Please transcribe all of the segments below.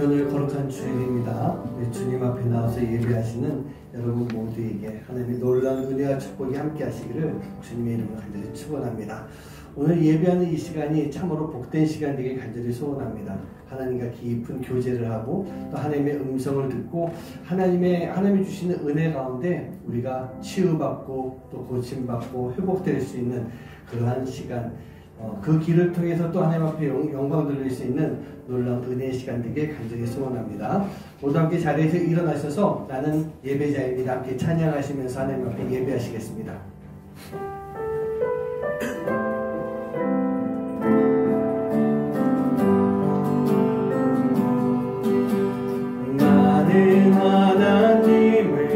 오늘 거룩한 주일입니다. 우리 주님 앞에 나와서 예배하시는 여러분 모두에게 하나님의 놀라운 은혜와 축복이 함께 하시기를 주님의 이름으로 간절히 축원합니다. 오늘 예배하는 이 시간이 참으로 복된 시간 되길 간절히 소원합니다. 하나님과 깊은 교제를 하고 또 하나님의 음성을 듣고 하나님이 주시는 은혜 가운데 우리가 치유받고 또 고침받고 회복될 수 있는 그러한 시간, 그 길을 통해서 또 하나님 앞에 영광 돌릴 수 있는 놀라운 은혜의 시간 되길 간절히 소원합니다. 모두 함께 자리에서 일어나셔서 나는 예배자입니다. 함께 찬양하시면서 하나님 앞에 예배하시겠습니다. 나는 하나님을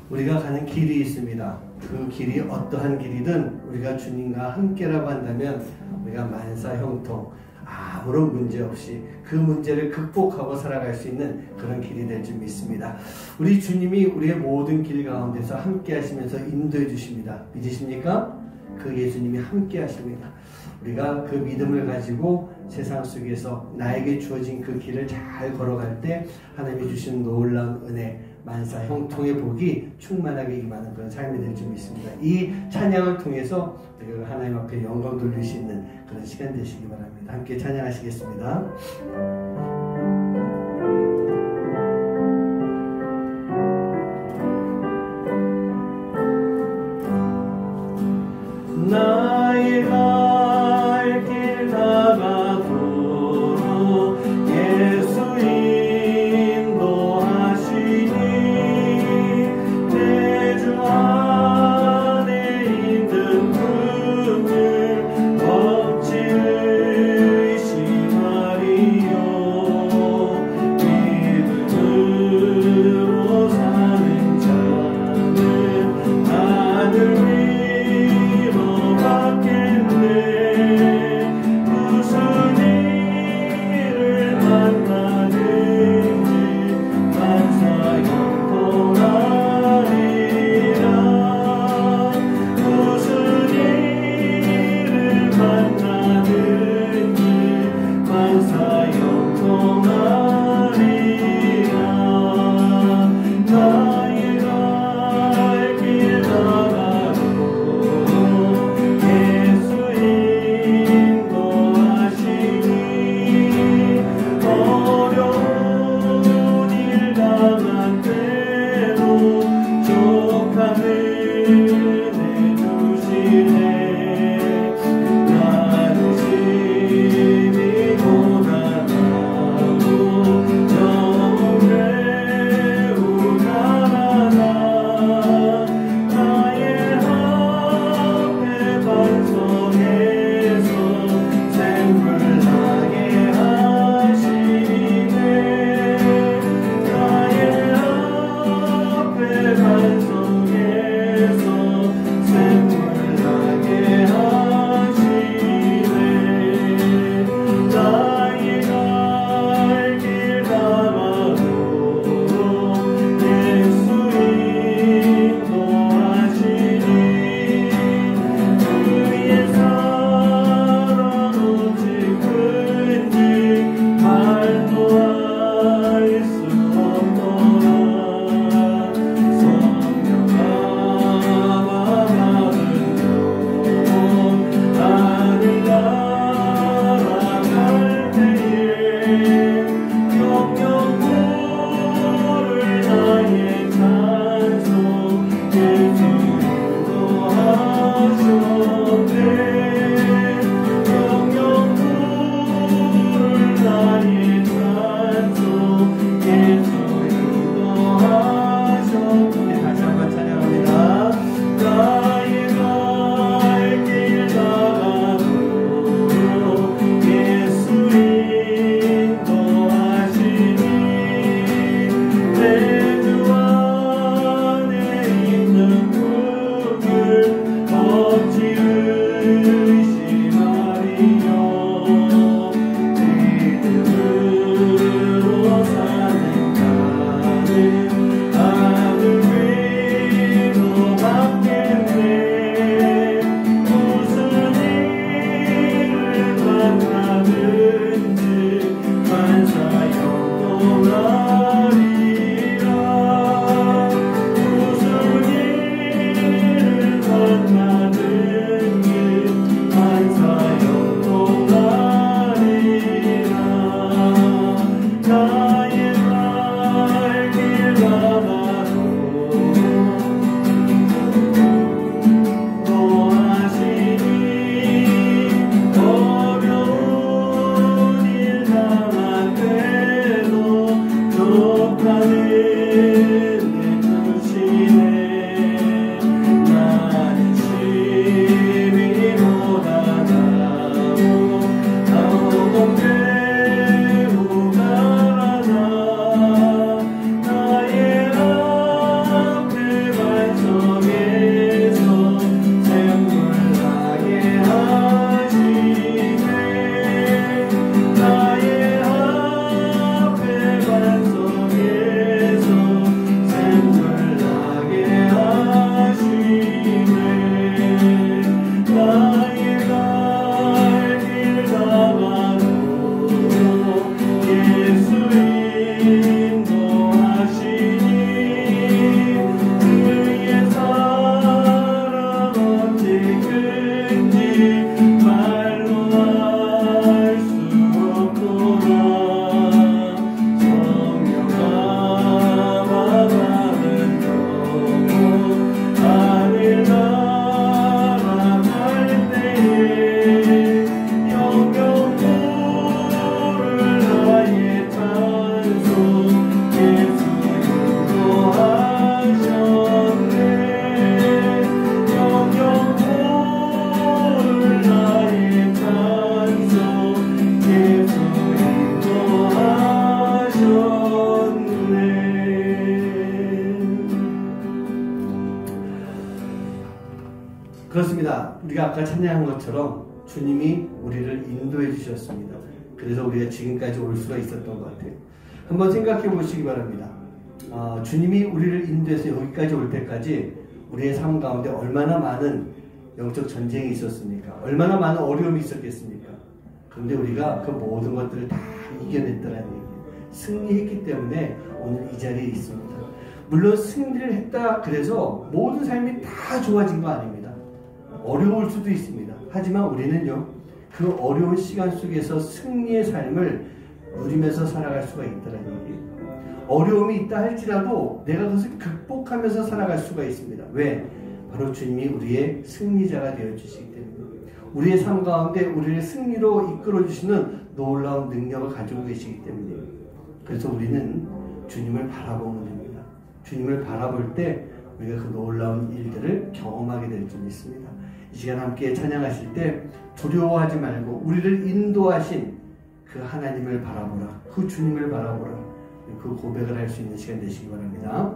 우리가 가는 길이 있습니다. 그 길이 어떠한 길이든 우리가 주님과 함께라고 한다면 우리가 만사형통 아무런 문제 없이 그 문제를 극복하고 살아갈 수 있는 그런 길이 될 줄 믿습니다. 우리 주님이 우리의 모든 길 가운데서 함께 하시면서 인도해 주십니다. 믿으십니까? 그 예수님이 함께 하십니다. 우리가 그 믿음을 가지고 세상 속에서 나에게 주어진 그 길을 잘 걸어갈 때 하나님이 주신 놀라운 은혜, 만사 형통의 복이 충만하게 임하는 그런 삶이 될 줄 믿습니다. 이 찬양을 통해서 우리가 하나님 앞에 영광 돌릴 수 있는 그런 시간 되시기 바랍니다. 함께 찬양하시겠습니다. 나의 갈 길 다가도록 예수 인도하시니 대주 안에 있는 분을 억지 의심하리요. 그렇습니다. 우리가 아까 찬양한 것처럼 주님이 우리를 인도해 주셨습니다. 그래서 우리가 지금까지 올 수가 있었던 것 같아요. 한번 생각해 보시기 바랍니다. 주님이 우리를 인도해서 여기까지 올 때까지 우리의 삶 가운데 얼마나 많은 영적 전쟁이 있었습니까? 얼마나 많은 어려움이 있었겠습니까? 그런데 우리가 그 모든 것들을 다 이겨냈다는 얘기예요. 승리했기 때문에 오늘 이 자리에 있습니다. 물론 승리를 했다 그래서 모든 삶이 다 좋아진 거 아닙니다. 어려울 수도 있습니다. 하지만 우리는요, 그 어려운 시간 속에서 승리의 삶을 누리면서 살아갈 수가 있다는 얘기예요. 어려움이 있다 할지라도 내가 그것을 극복하면서 살아갈 수가 있습니다. 왜? 바로 주님이 우리의 승리자가 되어주시기 때문에, 우리의 삶 가운데 우리를 승리로 이끌어주시는 놀라운 능력을 가지고 계시기 때문에, 그래서 우리는 주님을 바라보면 됩니다. 주님을 바라볼 때 우리가 그 놀라운 일들을 경험하게 될 줄 믿습니다. 이 시간 함께 찬양하실 때 두려워하지 말고 우리를 인도하신 그 하나님을 바라보라, 그 주님을 바라보라, 그 고백을 할 수 있는 시간 되시기 바랍니다.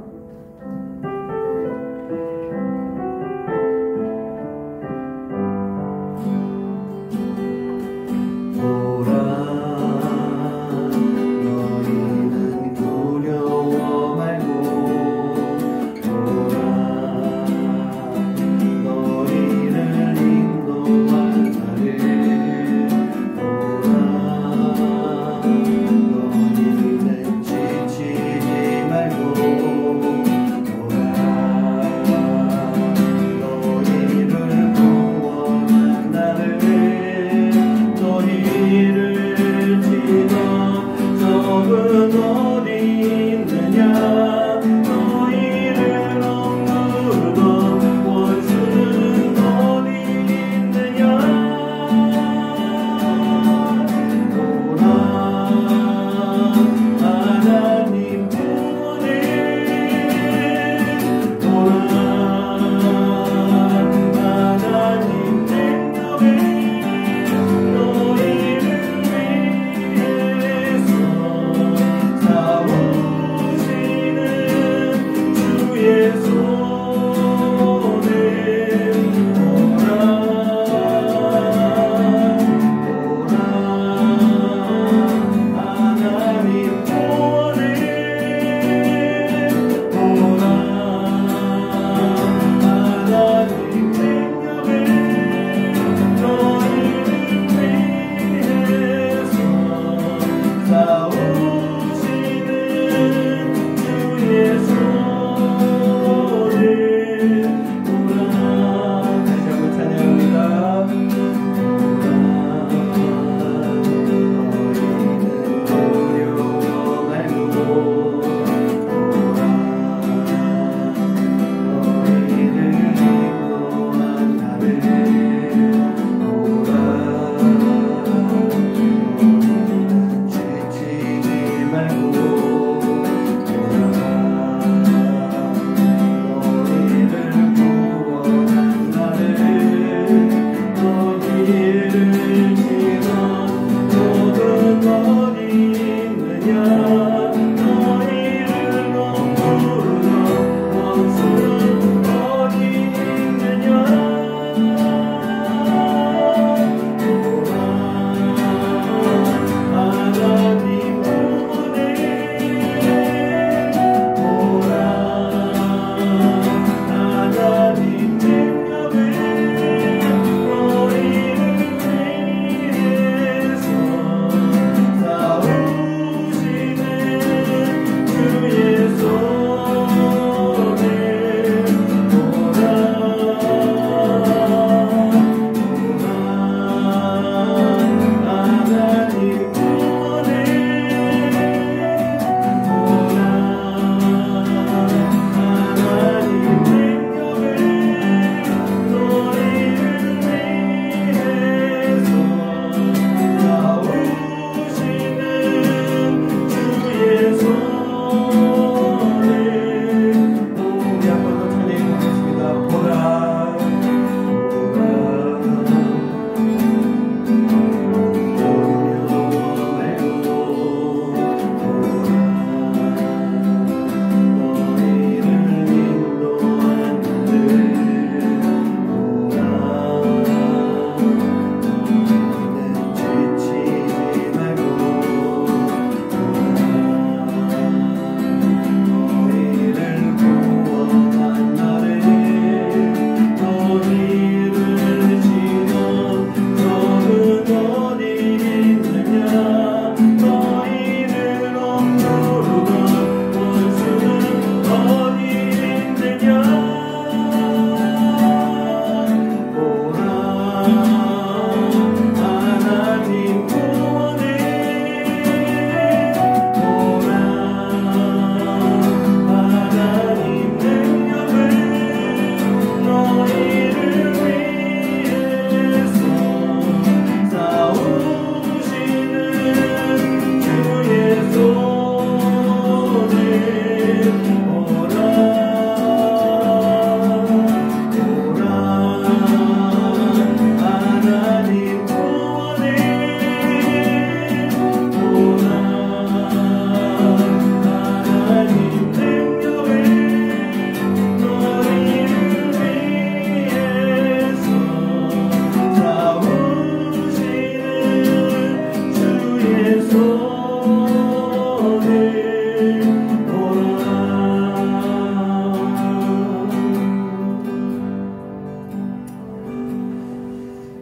너희는 지치지 말고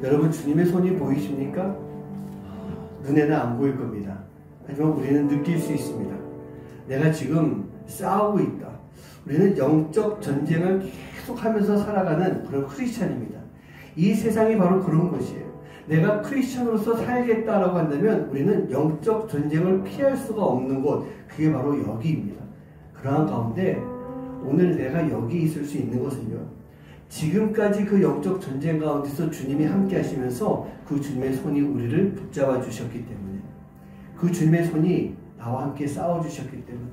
여러분, 주님의 손이 보이십니까? 눈에는 안 보일 겁니다. 하지만 우리는 느낄 수 있습니다. 내가 지금 싸우고 있다. 우리는 영적 전쟁을 계속하면서 살아가는 그런 크리스찬입니다. 이 세상이 바로 그런 것이에요. 내가 크리스찬으로서 살겠다라고 한다면 우리는 영적 전쟁을 피할 수가 없는 곳, 그게 바로 여기입니다. 그러한 가운데 오늘 내가 여기 있을 수 있는 것은요, 지금까지 그 영적 전쟁 가운데서 주님이 함께 하시면서 그 주님의 손이 우리를 붙잡아 주셨기 때문에, 그 주님의 손이 나와 함께 싸워 주셨기 때문에,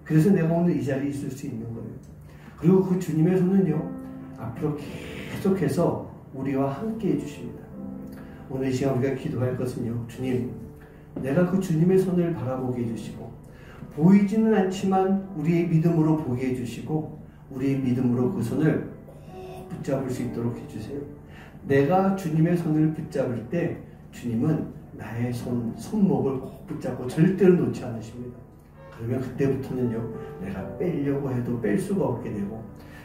그래서 내가 오늘 이 자리에 있을 수 있는 거예요. 그리고 그 주님의 손은요, 앞으로 계속해서 우리와 함께 해주십니다. 오늘 이 시간 우리가 기도할 것은요, 주님, 내가 그 주님의 손을 바라보게 해주시고, 보이지는 않지만 우리의 믿음으로 보게 해주시고, 우리의 믿음으로 그 손을 꼭 붙잡을 수 있도록 해주세요. 내가 주님의 손을 붙잡을 때 주님은 나의 손목을 꼭 붙잡고 절대로 놓지 않으십니다. 그러면 그때부터는요, 내가 빼려고 해도 뺄 수가 없게 되고,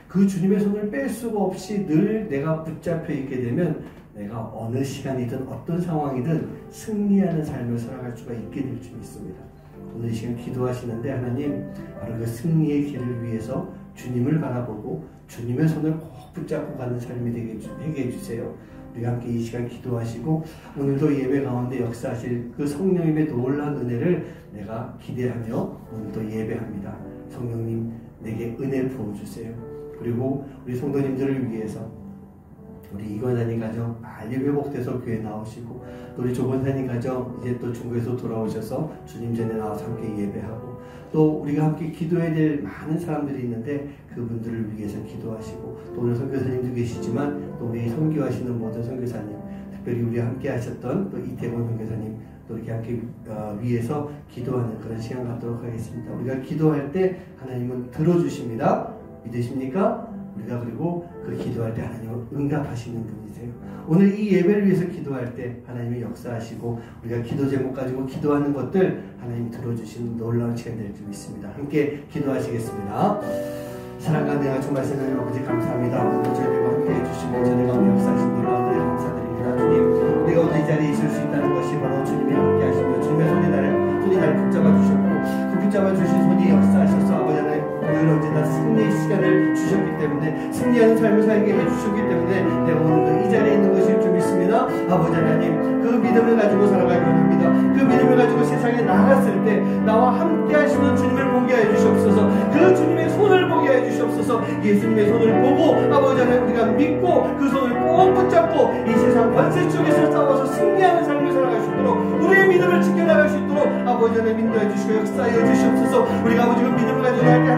그 주님의 손을 뺄 수가 없이 늘 내가 붙잡혀 있게 되면 내가 어느 시간이든 어떤 상황이든 승리하는 삶을 살아갈 수가 있게 될 줄 믿습니다. 오늘 이 시간 기도하시는데 하나님, 바로 그 승리의 길을 위해서 주님을 바라보고 주님의 손을 꼭 붙잡고 가는 삶이 되게 해주세요. 우리가 함께 이 시간 기도하시고, 오늘도 예배 가운데 역사하실 그 성령님의 놀라운 은혜를 내가 기대하며 오늘도 예배합니다. 성령님, 내게 은혜 부어주세요. 그리고 우리 성도님들을 위해서 우리 이관사님 가정 빨리 회복돼서 교회 나오시고, 또 우리 조건사님 가정 이제 또 중국에서 돌아오셔서 주님 전에 나와서 함께 예배하고, 또 우리가 함께 기도해야 될 많은 사람들이 있는데 그분들을 위해서 기도하시고, 또 오늘 선교사님도 계시지만 또 우리 선교하시는 모든 선교사님, 특별히 우리와 함께 하셨던 또 이태곤 선교사님 또 이렇게 함께 위해서 기도하는 그런 시간 갖도록 하겠습니다. 우리가 기도할 때 하나님은 들어주십니다. 믿으십니까? 우리가 그리고 그 기도할 때 하나님은 응답하시는 분이세요. 오늘 이 예배를 위해서 기도할 때 하나님이 역사하시고 우리가 기도 제목 가지고 기도하는 것들 하나님이 들어주시는 놀라운 시간 될 줄 믿습니다. 함께 기도하시겠습니다. 사랑과 내가 정말씀 하나님 아버지 감사합니다. 오늘 저희들과 함께 해주시고 저희 가운데 역사하신 일 가운데 감사드립니다. 주님, 우리가 오늘 이 자리에 있을 수 있다는 것이 바로 주님이 함께 하시며 주님의 손이 나를 붙잡아 주셨고 그 붙잡아 주신 손이 역사하셔서 아버지 하나님 늘 언제나 승리의 시간을 주셨기 때문에 승리하는 삶을 살게 해주셨기 때문에 내가 오늘 이 자리에 있는 것일 줄 믿습니다. 아버지 하나님 그 믿음을 가지고 살아가기로 합니다. 그 믿음을 가지고 세상에 나갔을 때 나와 함께 하시는 주님을 보게 해주시옵소서. 그 주님의 손을 보게 해주시옵소서. 예수님의 손을 보고 아버지 하나님 우리가 믿고 그 손을 꼭 붙잡고 이 세상 권세 쪽에서 싸워서 승리하는 삶을 살아갈 수 있도록 우리의 믿음을 지켜나갈 수 있도록 아버지 하나님 인도해 주시고 역사해 주시옵소서. 우리가 아버지 그 믿음을 가지고 할 때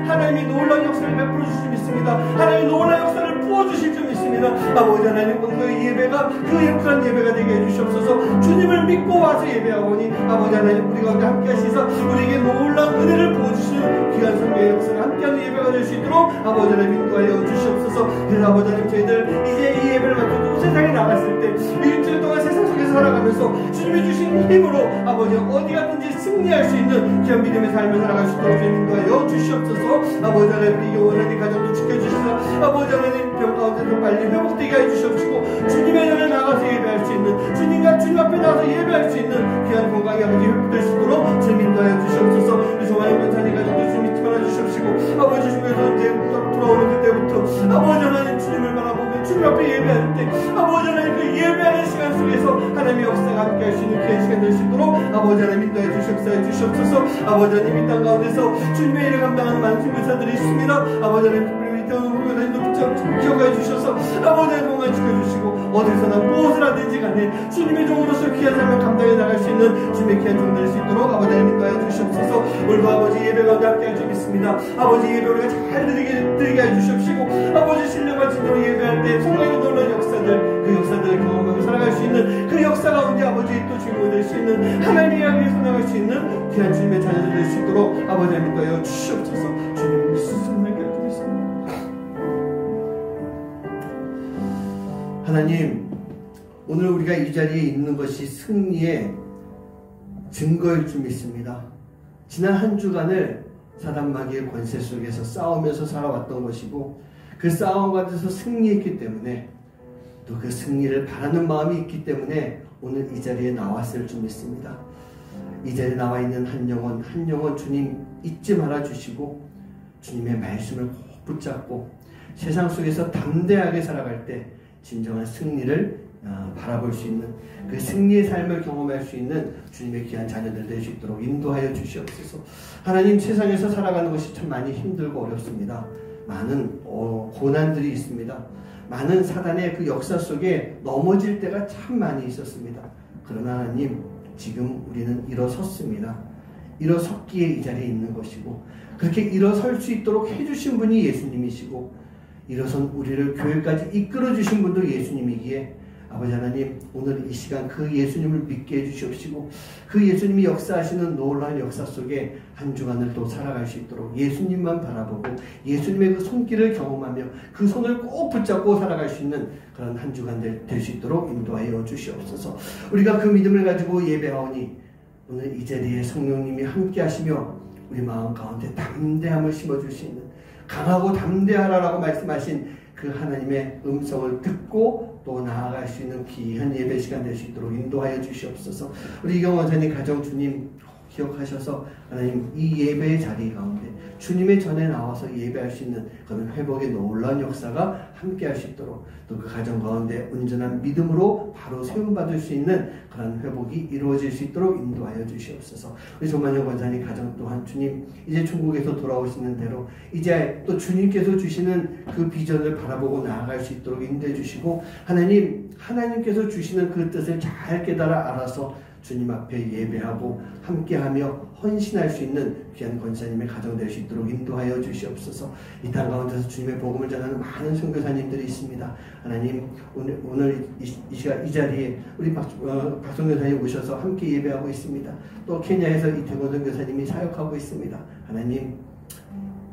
하나님이 놀라운 역사를 베풀어 주실 줄 믿습니다. 하나님이 놀라운 역사를 부어 주실 줄 믿습니다. 아버지 하나님 오늘 이 예배가 그 영원한 예배가 되게 해주시옵소서. 주님을 믿고 와서 예배하오니 아버지 하나님 우리 가운데 함께 하시사 우리에게 놀라운 은혜를 부어주시는 귀한 성령의 역사를 함께하는 예배가 될 수 있도록 아버지 하나님 인도하여 주시옵소서. 그래서 아버지 하나님 저희들 이제 이 예배를 마치고 세상에 나갔을 때 일주일 동안 세상 속에서 살아가면서 주님이 주신 힘으로 아버지 어디 가든지 승리할 수 있는 귀한 믿음의 삶을 살아갈 수 있도록 주님 인도하여 주시옵소서. 아버지 하나님 우리 영원한 가정도 지켜주시사 아버지 하나님 병 가운데도 빨리 회복되게 해주시옵시고 주님의 전에 나가서 예배할 수 있는 주님과 주님 앞에 나가서 예배할 수 있는 귀한 건강이 아버지 회복될 수 있도록 주님 인도하여 주시옵소서. 우리 조만의 권사님 가정도 주님 지켜나 주시옵시고 아버지 주님께서 이제 돌아오는 그때부터 아버지 하나님 주님을 바라보며 주님 앞에 예배할 때 아버지 하나님 그 예배하는 시간 속에서 하나님의 역사가 함께 할 수 있는 귀한 시간 될 수 있도록 아버지 하나님 인도해 주시옵소서. 아버지 하나님 이 땅 가운데서 주님의 일을 감당하는 많은 선교사들이 있습니다. 아버지 하나님 특별히 이태원 기억해 주셔서 아버지 하나님 건강 지켜주시고 어디서나 무엇을 하든지 간에 주님의 종으로서 귀한 삶을 감당해 나갈 수 있는 주님의 귀한 종 될 수 있도록 아버지 하나님 인도해 주시옵소서. 오늘도 아버지 예배 가운데 함께 할 줄 믿습니다. 아버지 예배 우리가 잘 드리게 해 주시옵시고 아버지 신령과 진정으로 예배할 때 성령의 놀라운 역사들 그 역사들을 경험하고 살아갈 수 있는 그 역사 가운데 아버지 또 주인공이 될 수 있는 하나님의 이야기를 전하갈 수 있는 귀한 주님의 자녀들 될 수 있도록 아버지 하나님 인도하여 주시옵소서. 주님 승리하게 할 줄 믿습니다. 하나님 오늘 우리가 이 자리에 있는 것이 승리의 증거일 줄 믿습니다. 지난 한 주간을 사단 마귀의 권세 속에서 싸우면서 살아왔던 것이고 그 싸움 가운데서 승리했기 때문에 또 그 승리를 바라는 마음이 있기 때문에 오늘 이 자리에 나왔을 줄 믿습니다. 이 자리에 나와 있는 한 영혼 주님 잊지 말아 주시고 주님의 말씀을 꼭 붙잡고 세상 속에서 담대하게 살아갈 때 진정한 승리를 바라볼 수 있는 그 승리의 삶을 경험할 수 있는 주님의 귀한 자녀들 될 수 있도록 인도하여 주시옵소서. 하나님 세상에서 살아가는 것이 참 많이 힘들고 어렵습니다. 많은 고난들이 있습니다. 많은 사단의 그 역사 속에 넘어질 때가 참 많이 있었습니다. 그러나 하나님 지금 우리는 일어섰습니다. 일어섰기에 이 자리에 있는 것이고 그렇게 일어설 수 있도록 해주신 분이 예수님이시고 일어선 우리를 교회까지 이끌어 주신 분도 예수님이기에 아버지 하나님 오늘 이 시간 그 예수님을 믿게 해주시옵시고 그 예수님이 역사하시는 놀라운 역사 속에 한 주간을 또 살아갈 수 있도록 예수님만 바라보고 예수님의 그 손길을 경험하며 그 손을 꼭 붙잡고 살아갈 수 있는 그런 한 주간 될 수 있도록 인도하여 주시옵소서. 우리가 그 믿음을 가지고 예배하오니 오늘 이 자리에 성령님이 함께 하시며 우리 마음 가운데 담대함을 심어줄 수 있는 강하고 담대하라라고 말씀하신 그 하나님의 음성을 듣고 또 나아갈 수 있는 귀한 예배 시간 될 수 있도록 인도하여 주시옵소서. 우리 이경원사님 가정 주님 기억하셔서 하나님 이 예배의 자리 가운데 주님의 전에 나와서 예배할 수 있는 그런 회복의 놀라운 역사가 함께 할 수 있도록 또 그 가정 가운데 온전한 믿음으로 바로 세움받을 수 있는 그런 회복이 이루어질 수 있도록 인도하여 주시옵소서. 우리 조만영 권사님 가정 또한 주님 이제 중국에서 돌아오시는 대로 이제 또 주님께서 주시는 그 비전을 바라보고 나아갈 수 있도록 인도해 주시고 하나님께서 주시는 그 뜻을 잘 깨달아 알아서 주님 앞에 예배하고 함께하며 헌신할 수 있는 귀한 권사님의 가정 될 수 있도록 인도하여 주시옵소서. 이 땅 가운데서 주님의 복음을 전하는 많은 선교사님들이 있습니다. 하나님, 오늘 이 자리에 우리 박성교사님 오셔서 함께 예배하고 있습니다. 또 케냐에서 이태곤 선교사님이 사역하고 있습니다. 하나님,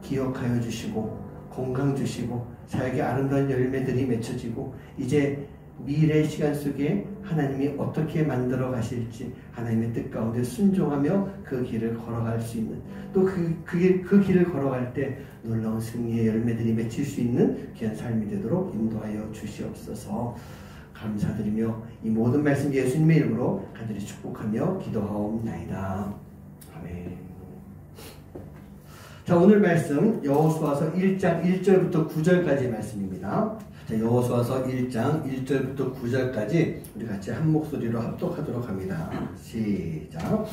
기억하여 주시고 건강 주시고 사역의 아름다운 열매들이 맺혀지고 이제 미래 시간 속에 하나님이 어떻게 만들어 가실지 하나님의 뜻 가운데 순종하며 그 길을 걸어갈 수 있는, 또 그 길을 걸어갈 때 놀라운 승리의 열매들이 맺힐 수 있는 귀한 삶이 되도록 인도하여 주시옵소서. 감사드리며 이 모든 말씀 예수님의 이름으로 간절히 축복하며 기도하옵나이다. 아멘. 자, 오늘 말씀 여호수아서 1장 1절부터 9절까지 말씀입니다. 자, 여호수아서 1장 1절부터 9절까지 우리 같이 한 목소리로 합독하도록 합니다. 시작.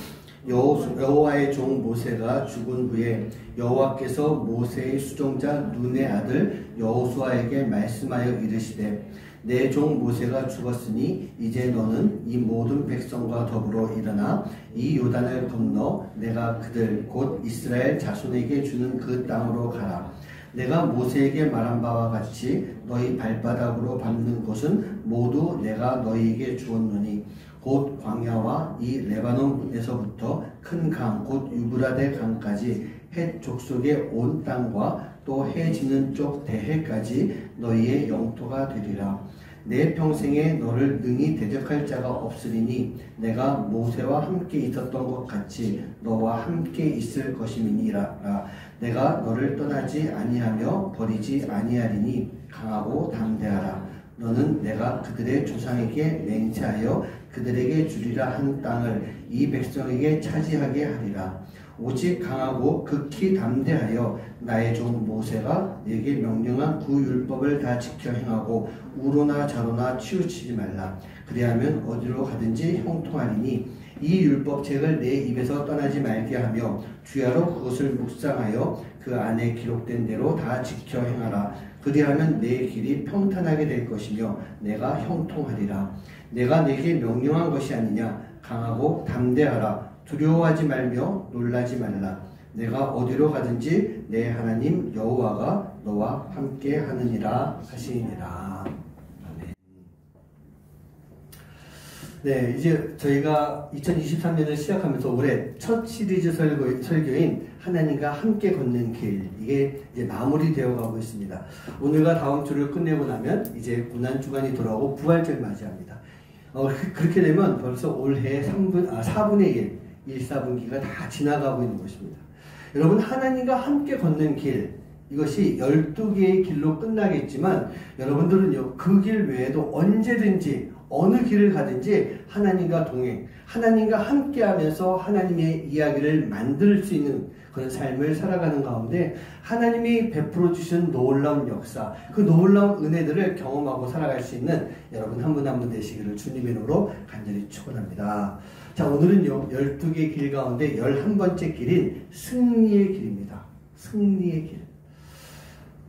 여호와의 종 모세가 죽은 후에 여호와께서 모세의 수종자 눈의 아들 여호수아에게 말씀하여 이르시되 내 종 모세가 죽었으니 이제 너는 이 모든 백성과 더불어 일어나 이 요단을 건너 내가 그들 곧 이스라엘 자손에게 주는 그 땅으로 가라. 내가 모세에게 말한 바와 같이 너희 발바닥으로 밟는 곳은 모두 내가 너희에게 주었노니 곧 광야와 이 레바논에서부터 큰 강 곧 유브라데 강까지 헷 족속의 온 땅과 또 해 지는 쪽 대해까지 너희의 영토가 되리라. 내 평생에 너를 능히 대적할 자가 없으리니 내가 모세와 함께 있었던 것 같이 너와 함께 있을 것임이니라. 내가 너를 떠나지 아니하며 버리지 아니하리니 강하고 담대하라. 너는 내가 그들의 조상에게 맹세하여 그들에게 주리라 한 땅을 이 백성에게 차지하게 하리라. 오직 강하고 극히 담대하여 나의 종 모세가 네게 명령한 그 율법을 다 지켜 행하고 우로나 좌로나 치우치지 말라. 그리하면 어디로 가든지 형통하리니 이 율법책을 내 입에서 떠나지 말게 하며 주야로 그것을 묵상하여 그 안에 기록된 대로 다 지켜 행하라. 그리하면 내 길이 평탄하게 될 것이며 내가 형통하리라. 내가 네게 명령한 것이 아니냐. 강하고 담대하라. 두려워하지 말며 놀라지 말라. 내가 어디로 가든지 내 하나님 여호와가 너와 함께 하느니라 하시니라. 아멘. 네, 이제 저희가 2023년을 시작하면서 올해 첫 시리즈 설교인 하나님과 함께 걷는 길, 이게 이제 마무리되어 가고 있습니다. 오늘과 다음 주를 끝내고 나면 이제 고난주간이 돌아오고 부활절 맞이합니다. 그렇게 되면 벌써 올해 4분의 1, 4분기가 다 지나가고 있는 것입니다. 여러분, 하나님과 함께 걷는 길, 이것이 12개의 길로 끝나겠지만 여러분들은요, 그 길 외에도 언제든지 어느 길을 가든지 하나님과 동행, 하나님과 함께 하면서 하나님의 이야기를 만들 수 있는 그런 삶을 살아가는 가운데 하나님이 베풀어 주신 놀라운 역사, 그 놀라운 은혜들을 경험하고 살아갈 수 있는 여러분 한 분 한 분 되시기를 주님의 이름으로 간절히 축원합니다. 자, 오늘은요 12개 길 가운데 11번째 길인 승리의 길입니다. 승리의 길.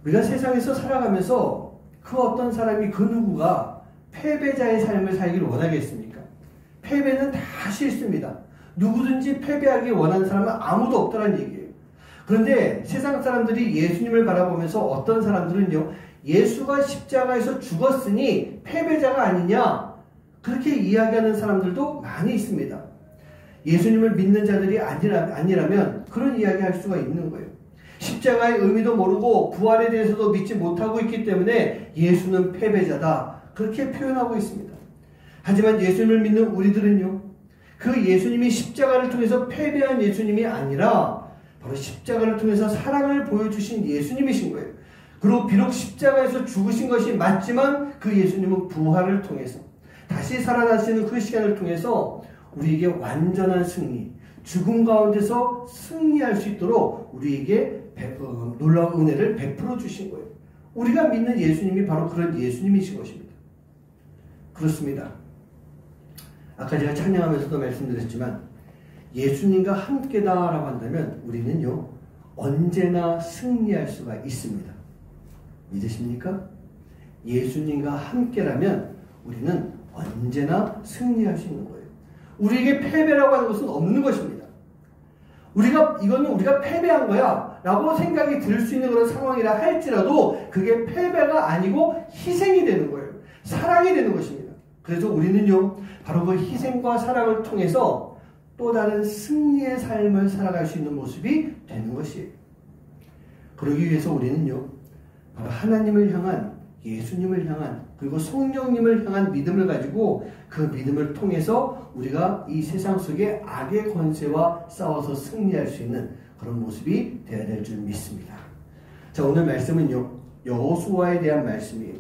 우리가 세상에서 살아가면서 그 어떤 사람이 그 누구가 패배자의 삶을 살기를 원하겠습니까? 패배는 다 싫습니다. 누구든지 패배하기 원하는 사람은 아무도 없다는 얘기예요. 그런데 세상 사람들이 예수님을 바라보면서 어떤 사람들은요, 예수가 십자가에서 죽었으니 패배자가 아니냐, 그렇게 이야기하는 사람들도 많이 있습니다. 예수님을 믿는 자들이 아니라면 그런 이야기 할 수가 있는 거예요. 십자가의 의미도 모르고 부활에 대해서도 믿지 못하고 있기 때문에 예수는 패배자다, 그렇게 표현하고 있습니다. 하지만 예수님을 믿는 우리들은요, 그 예수님이 십자가를 통해서 패배한 예수님이 아니라 바로 십자가를 통해서 사랑을 보여주신 예수님이신 거예요. 그리고 비록 십자가에서 죽으신 것이 맞지만 그 예수님은 부활을 통해서 다시 살아나시는 그 시간을 통해서 우리에게 완전한 승리, 죽음 가운데서 승리할 수 있도록 우리에게 놀라운 은혜를 베풀어 주신 거예요. 우리가 믿는 예수님이 바로 그런 예수님이신 것입니다. 그렇습니다. 아까 제가 찬양하면서도 말씀드렸지만 예수님과 함께다라고 한다면 우리는요 언제나 승리할 수가 있습니다. 믿으십니까? 예수님과 함께라면 우리는 언제나 승리할 수 있는 거예요. 우리에게 패배라고 하는 것은 없는 것입니다. 이거는 우리가 패배한 거야 라고 생각이 들 수 있는 그런 상황이라 할지라도 그게 패배가 아니고 희생이 되는 거예요. 사랑이 되는 것입니다. 그래서 우리는요, 바로 그 희생과 사랑을 통해서 또 다른 승리의 삶을 살아갈 수 있는 모습이 되는 것이에요. 그러기 위해서 우리는요, 바로 하나님을 향한, 예수님을 향한, 그리고 성령님을 향한 믿음을 가지고 그 믿음을 통해서 우리가 이 세상 속에 악의 권세와 싸워서 승리할 수 있는 그런 모습이 되어야 될 줄 믿습니다. 자, 오늘 말씀은요, 여호수아에 대한 말씀이에요.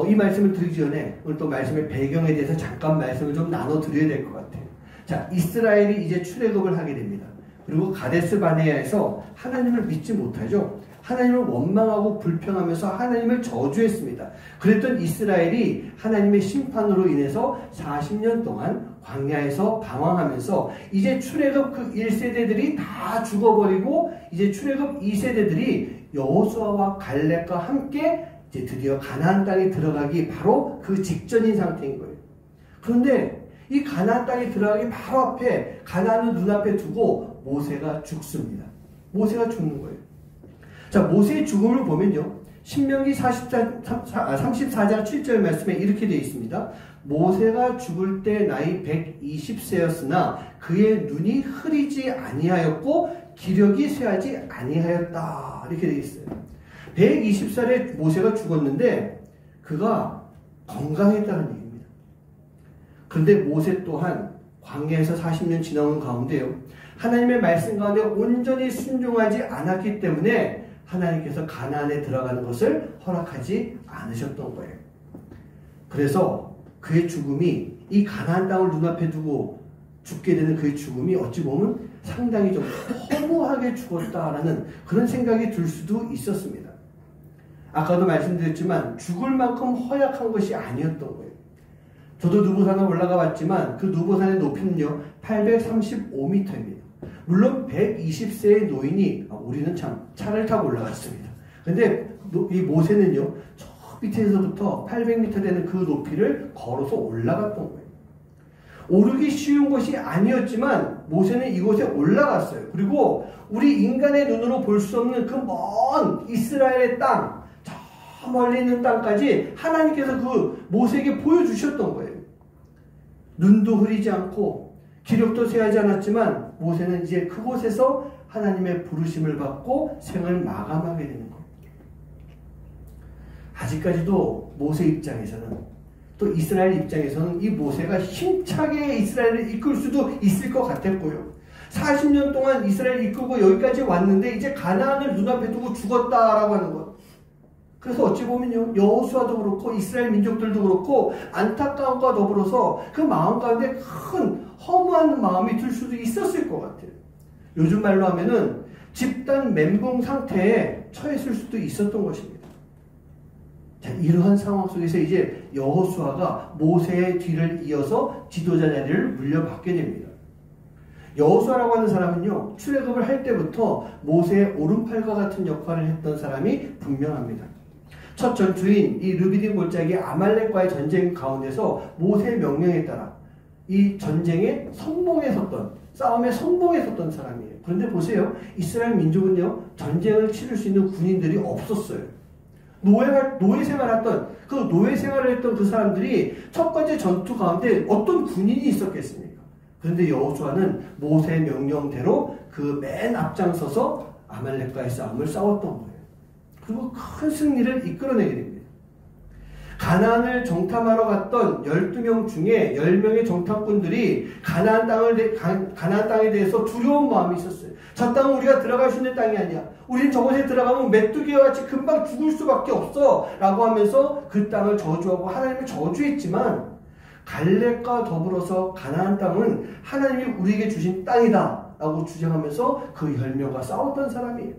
이 말씀을 드리기 전에 오늘 또 말씀의 배경에 대해서 잠깐 말씀을 좀 나눠드려야 될 것 같아요. 자, 이스라엘이 이제 출애굽을 하게 됩니다. 그리고 가데스 바네아에서 하나님을 믿지 못하죠. 하나님을 원망하고 불평하면서 하나님을 저주했습니다. 그랬던 이스라엘이 하나님의 심판으로 인해서 40년 동안 광야에서 방황하면서 이제 출애굽 그 1세대들이 다 죽어버리고 이제 출애굽 2세대들이 여호수아와 갈렙과 함께 이제 드디어 가나안 땅에 들어가기 바로 그 직전인 상태인 거예요. 그런데 이 가나안 땅에 들어가기 바로 앞에 가나안을 눈앞에 두고 모세가 죽습니다. 모세가 죽는 거예요. 자, 모세의 죽음을 보면요, 신명기 34장 7절 말씀에 이렇게 되어 있습니다. 모세가 죽을 때 나이 120세였으나 그의 눈이 흐리지 아니하였고 기력이 쇠하지 아니하였다. 이렇게 되어 있어요. 120살에 모세가 죽었는데 그가 건강했다는 얘기입니다. 그런데 모세 또한 광야에서 40년 지나온 가운데요, 하나님의 말씀 가운데 온전히 순종하지 않았기 때문에 하나님께서 가나안에 들어가는 것을 허락하지 않으셨던 거예요. 그래서 그의 죽음이, 이 가나안 땅을 눈앞에 두고 죽게 되는 그의 죽음이 어찌 보면 상당히 좀 허무하게 죽었다라는 그런 생각이 들 수도 있었습니다. 아까도 말씀드렸지만 죽을 만큼 허약한 것이 아니었던 거예요. 저도 누보산에 올라가 봤지만 그 누보산의 높이는요 835m입니다. 물론 120세의 노인이, 우리는 참 차를 타고 올라갔습니다. 근데 이 모세는요 저 밑에서부터 800m 되는 그 높이를 걸어서 올라갔던 거예요. 오르기 쉬운 곳이 아니었지만 모세는 이곳에 올라갔어요. 그리고 우리 인간의 눈으로 볼 수 없는 그 먼 이스라엘의 땅, 저 멀리 있는 땅까지 하나님께서 그 모세에게 보여주셨던 거예요. 눈도 흐리지 않고 기력도 쇠하지 않았지만 모세는 이제 그곳에서 하나님의 부르심을 받고 생을 마감하게 되는 거예요. 아직까지도 모세 입장에서는, 또 이스라엘 입장에서는 이 모세가 힘차게 이스라엘을 이끌 수도 있을 것 같았고요. 40년 동안 이스라엘을 이끌고 여기까지 왔는데 이제 가나안을 눈앞에 두고 죽었다라고 하는 것. 그래서 어찌 보면요, 여호수아도 그렇고 이스라엘 민족들도 그렇고 안타까움과 더불어서 그 마음 가운데 큰 허무한 마음이 들 수도 있었을 것 같아요. 요즘 말로 하면은 집단 멘붕 상태에 처했을 수도 있었던 것입니다. 자, 이러한 상황 속에서 이제 여호수아가 모세의 뒤를 이어서 지도자 자리를 물려받게 됩니다. 여호수아라고 하는 사람은요, 출애굽을 할 때부터 모세의 오른팔과 같은 역할을 했던 사람이 분명합니다. 첫 전투인 이 르비딤 골짜기 아말렉과의 전쟁 가운데서 모세의 명령에 따라 이 전쟁에 성봉에 섰던, 싸움에 성봉에 섰던 사람이에요. 그런데 보세요, 이스라엘 민족은요 전쟁을 치를 수 있는 군인들이 없었어요. 노예 생활했던, 그 노예 생활을 했던 그 사람들이 첫 번째 전투 가운데 어떤 군인이 있었겠습니까? 그런데 여호수아는 모세의 명령대로 그 맨 앞장서서 아말렉과의 싸움을 싸웠던 거예요. 그리고 큰 승리를 이끌어내게 됩니다. 가나안을 정탐하러 갔던 12명 중에 10명의 정탐꾼들이 가나안 땅에 대해서 두려운 마음이 있었어요. 저 땅은 우리가 들어갈 수 있는 땅이 아니야. 우린 저곳에 들어가면 메뚜기와 같이 금방 죽을 수밖에 없어 라고 하면서 그 땅을 저주하고 하나님을 저주했지만, 갈렙과 더불어서 가나안 땅은 하나님이 우리에게 주신 땅이다 라고 주장하면서 그 10명과 싸웠던 사람이에요.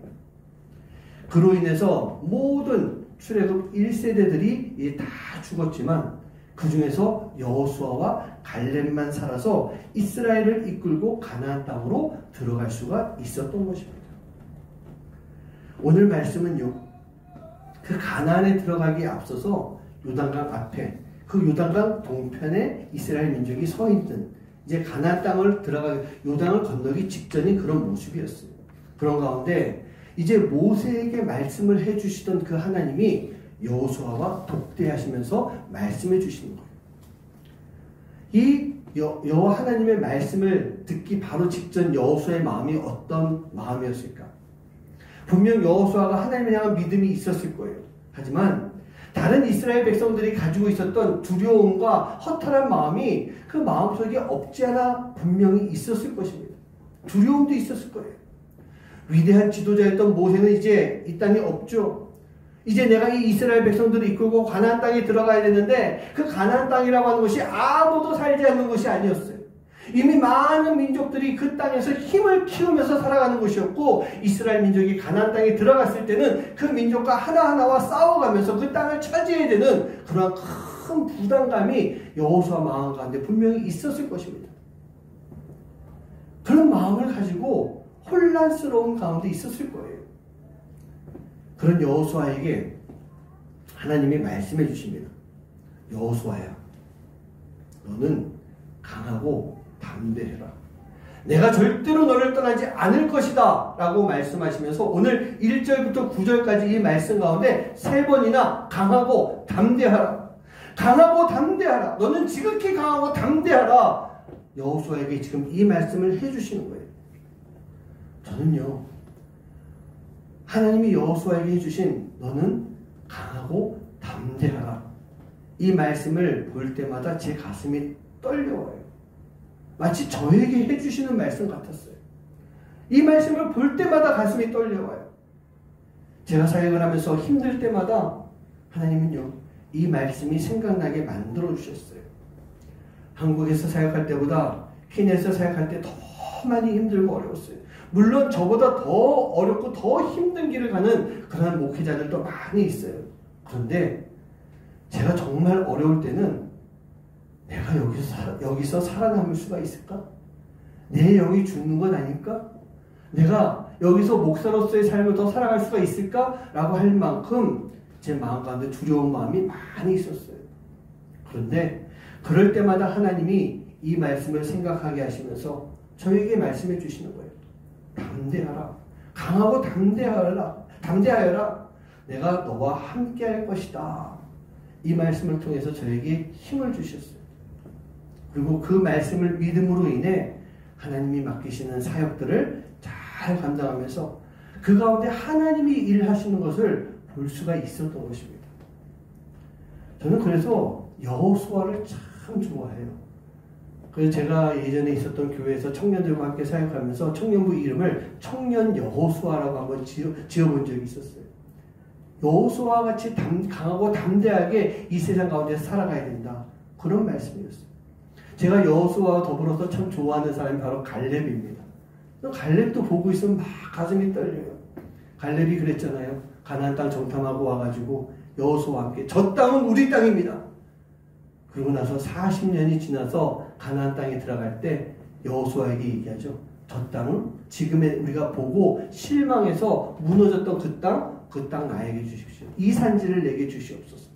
그로 인해서 모든 출애굽 1세대들이 다 죽었지만 그 중에서 여호수아와 갈렙만 살아서 이스라엘을 이끌고 가나안 땅으로 들어갈 수가 있었던 것입니다. 오늘 말씀은요, 그 가나안에 들어가기에 앞서서 요단강 앞에 그 요단강 동편에 이스라엘 민족이 서 있는 이제 가나안 땅을 들어가기 요단을 건너기 직전인 그런 모습이었어요. 그런 가운데 이제 모세에게 말씀을 해주시던 그 하나님이 여호수아와 독대하시면서 말씀해 주시는 거예요. 이 여호와 하나님의 말씀을 듣기 바로 직전 여호수아의 마음이 어떤 마음이었을까? 분명 여호수아가 하나님을 향한 믿음이 있었을 거예요. 하지만 다른 이스라엘 백성들이 가지고 있었던 두려움과 허탈한 마음이 그 마음속에 없지 않아 분명히 있었을 것입니다. 두려움도 있었을 거예요. 위대한 지도자였던 모세는 이제 이 땅이 없죠. 이제 내가 이 이스라엘 백성들을 이끌고 가나안 땅에 들어가야 되는데 그 가나안 땅이라고 하는 것이 아무도 살지 않는 것이 아니었어요. 이미 많은 민족들이 그 땅에서 힘을 키우면서 살아가는 것이었고 이스라엘 민족이 가나안 땅에 들어갔을 때는 그 민족과 하나하나와 싸워가면서 그 땅을 차지해야 되는 그런 큰 부담감이 여호수아 마음 가운데 분명히 있었을 것입니다. 그런 마음을 가지고 혼란스러운 가운데 있었을 거예요. 그런 여호수아에게 하나님이 말씀해 주십니다. 여호수아야, 너는 강하고 담대해라. 내가 절대로 너를 떠나지 않을 것이다 라고 말씀하시면서 오늘 1절부터 9절까지 이 말씀 가운데 3번이나 강하고 담대하라. 강하고 담대하라. 너는 지극히 강하고 담대하라. 여호수아에게 지금 이 말씀을 해주시는 거예요. 저는요, 하나님이 여호수아에게 해주신 너는 강하고 담대하라. 이 말씀을 볼 때마다 제 가슴이 떨려와요. 마치 저에게 해주시는 말씀 같았어요. 이 말씀을 볼 때마다 가슴이 떨려와요. 제가 사역을 하면서 힘들 때마다 하나님은요, 이 말씀이 생각나게 만들어 주셨어요. 한국에서 사역할 때보다 케냐에서 사역할 때 더 많이 힘들고 어려웠어요. 물론 저보다 더 어렵고 더 힘든 길을 가는 그런 목회자들도 많이 있어요. 그런데 제가 정말 어려울 때는 내가 여기서 살아남을 수가 있을까? 내 영이 죽는 건 아닐까? 내가 여기서 목사로서의 삶을 더 살아갈 수가 있을까? 라고 할 만큼 제 마음 가운데 두려운 마음이 많이 있었어요. 그런데 그럴 때마다 하나님이 이 말씀을 생각하게 하시면서 저에게 말씀해 주시는 거예요. 담대하라. 강하고 담대하여라. 내가 너와 함께 할 것이다. 이 말씀을 통해서 저에게 힘을 주셨어요. 그리고 그 말씀을 믿음으로 인해 하나님이 맡기시는 사역들을 잘 감당하면서 그 가운데 하나님이 일하시는 것을 볼 수가 있었던 것입니다. 저는 그래서 여호수아를 참 좋아해요. 그래서 제가 예전에 있었던 교회에서 청년들과 함께 사역하면서 청년부 이름을 청년 여호수아라고 한번 지어본 적이 있었어요. 여호수아와 같이 강하고 담대하게 이 세상 가운데 살아가야 된다. 그런 말씀이었어요. 제가 여호수아와 더불어서 참 좋아하는 사람이 바로 갈렙입니다. 갈렙도 보고 있으면 막 가슴이 떨려요. 갈렙이 그랬잖아요. 가나안 땅 정탐하고 와가지고 여호수아와 함께 저 땅은 우리 땅입니다. 그러고 나서 40년이 지나서 가나안 땅에 들어갈 때 여호수아에게 얘기하죠. 저 땅은 지금의 우리가 보고 실망해서 무너졌던 그 땅 나에게 주십시오. 이 산지를 내게 주시옵소서.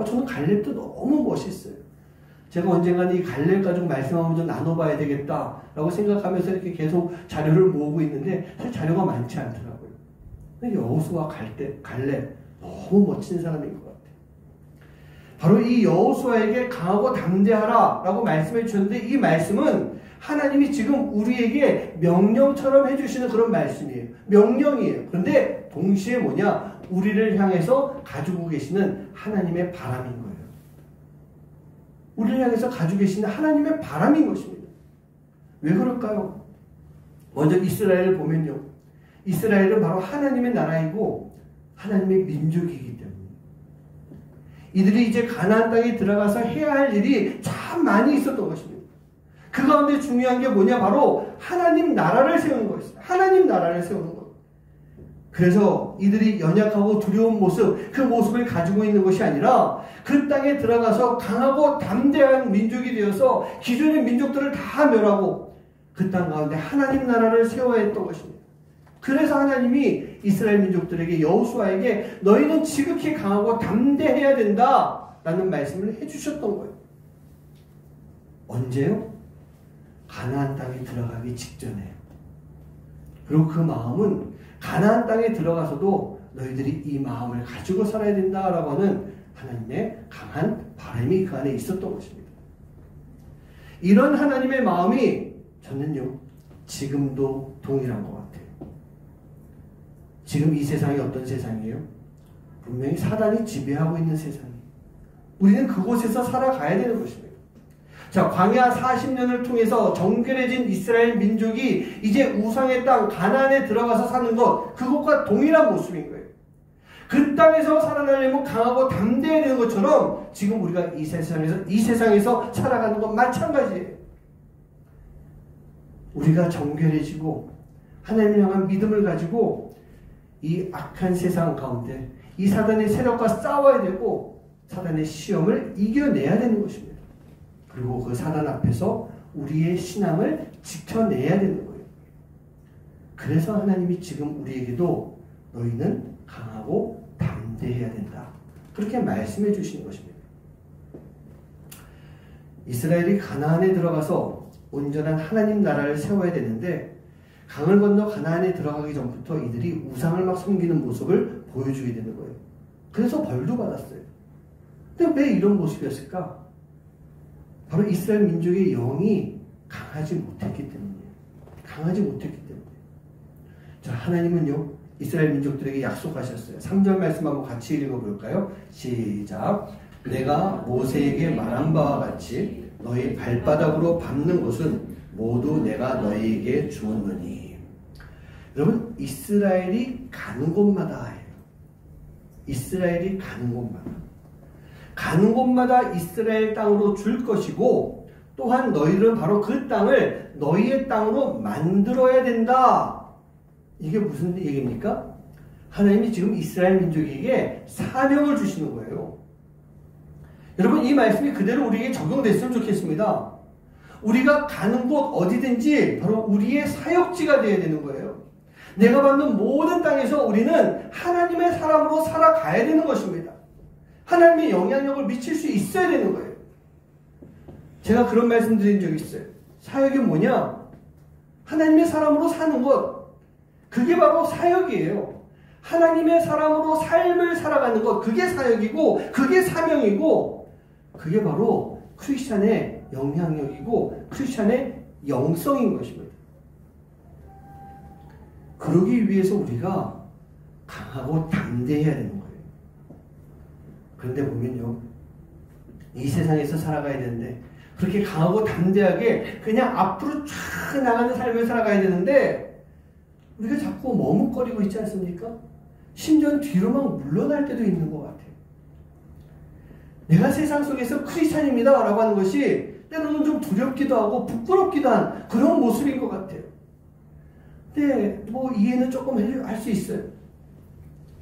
저는 갈렙도 너무 멋있어요. 제가 언젠가는 이 갈렙 가지고 말씀 한번 좀 나눠봐야 되겠다라고 생각하면서 이렇게 계속 자료를 모으고 있는데 사실 자료가 많지 않더라고요. 근데 여호수아 갈렙 너무 멋진 사람인 것 같아요. 바로 이 여호수아에게 강하고 담대하라 라고 말씀해 주셨는데 이 말씀은 하나님이 지금 우리에게 명령처럼 해주시는 그런 말씀이에요. 명령이에요. 그런데 동시에 뭐냐? 우리를 향해서 가지고 계시는 하나님의 바람인 거예요. 우리를 향해서 가지고 계시는 하나님의 바람인 것입니다. 왜 그럴까요? 먼저 이스라엘을 보면요. 이스라엘은 바로 하나님의 나라이고 하나님의 민족이기 때문에 이들이 이제 가나안 땅에 들어가서 해야 할 일이 참 많이 있었던 것입니다. 그 가운데 중요한 게 뭐냐? 바로 하나님 나라를 세우는 거였어요. 하나님 나라를 세우는 것. 그래서 이들이 연약하고 두려운 모습, 그 모습을 가지고 있는 것이 아니라 그 땅에 들어가서 강하고 담대한 민족이 되어서 기존의 민족들을 다 멸하고 그 땅 가운데 하나님 나라를 세워야 했던 것입니다. 그래서 하나님이 이스라엘 민족들에게 여호수아에게 너희는 지극히 강하고 담대해야 된다 라는 말씀을 해주셨던 거예요. 언제요? 가나안 땅에 들어가기 직전에요. 그리고 그 마음은 가나안 땅에 들어가서도 너희들이 이 마음을 가지고 살아야 된다라고 하는 하나님의 강한 바람이 그 안에 있었던 것입니다. 이런 하나님의 마음이 저는요 지금도 동일한 것 같아요. 지금 이 세상이 어떤 세상이에요? 분명히 사단이 지배하고 있는 세상이에요. 우리는 그곳에서 살아가야 되는 것입니다. 자, 광야 40년을 통해서 정결해진 이스라엘 민족이 이제 우상의 땅 가나안에 들어가서 사는 것, 그것과 동일한 모습인 거예요. 그 땅에서 살아나려면 강하고 담대해야 되는 것처럼 지금 우리가 이 세상에서 살아가는 것 마찬가지예요. 우리가 정결해지고 하나님을 향한 믿음을 가지고 이 악한 세상 가운데 이 사단의 세력과 싸워야 되고 사단의 시험을 이겨내야 되는 것입니다. 그리고 그 사단 앞에서 우리의 신앙을 지켜내야 되는 거예요. 그래서 하나님이 지금 우리에게도 너희는 강하고 담대해야 된다. 그렇게 말씀해 주시는 것입니다. 이스라엘이 가나안에 들어가서 온전한 하나님 나라를 세워야 되는데 강을 건너 가나안에 들어가기 전부터 이들이 우상을 막 섬기는 모습을 보여주게 되는 거예요. 그래서 벌도 받았어요. 근데 왜 이런 모습이었을까? 바로 이스라엘 민족의 영이 강하지 못했기 때문이에요. 강하지 못했기 때문에. 자, 하나님은요 이스라엘 민족들에게 약속하셨어요. 3절 말씀 한번 같이 읽어볼까요? 시작. 내가 모세에게 말한 바와 같이 너희 발바닥으로 밟는 곳은 모두 내가 너희에게 주었느니. 여러분, 이스라엘이 가는 곳마다 해요. 이스라엘이 가는 곳마다. 가는 곳마다 이스라엘 땅으로 줄 것이고 또한 너희들은 바로 그 땅을 너희의 땅으로 만들어야 된다. 이게 무슨 얘기입니까? 하나님이 지금 이스라엘 민족에게 사명을 주시는 거예요. 여러분, 이 말씀이 그대로 우리에게 적용됐으면 좋겠습니다. 우리가 가는 곳 어디든지 바로 우리의 사역지가 되어야 되는 거예요. 내가 받는 모든 땅에서 우리는 하나님의 사람으로 살아가야 되는 것입니다. 하나님의 영향력을 미칠 수 있어야 되는 거예요. 제가 그런 말씀 드린 적이 있어요. 사역이 뭐냐? 하나님의 사람으로 사는 것. 그게 바로 사역이에요. 하나님의 사람으로 삶을 살아가는 것. 그게 사역이고 그게 사명이고 그게 바로 크리스찬의 영향력이고 크리스찬의 영성인 것입니다. 그러기 위해서 우리가 강하고 담대해야 되는 거예요. 그런데 보면요, 이 세상에서 살아가야 되는데 그렇게 강하고 담대하게 그냥 앞으로 쫙 나가는 삶을 살아가야 되는데 우리가 자꾸 머뭇거리고 있지 않습니까? 심지어 뒤로만 물러날 때도 있는 것 같아요. 내가 세상 속에서 크리스찬입니다 라고 하는 것이 때로는 좀 두렵기도 하고 부끄럽기도 한 그런 모습인 것 같아요. 근데 뭐 이해는 조금 할 수 있어요.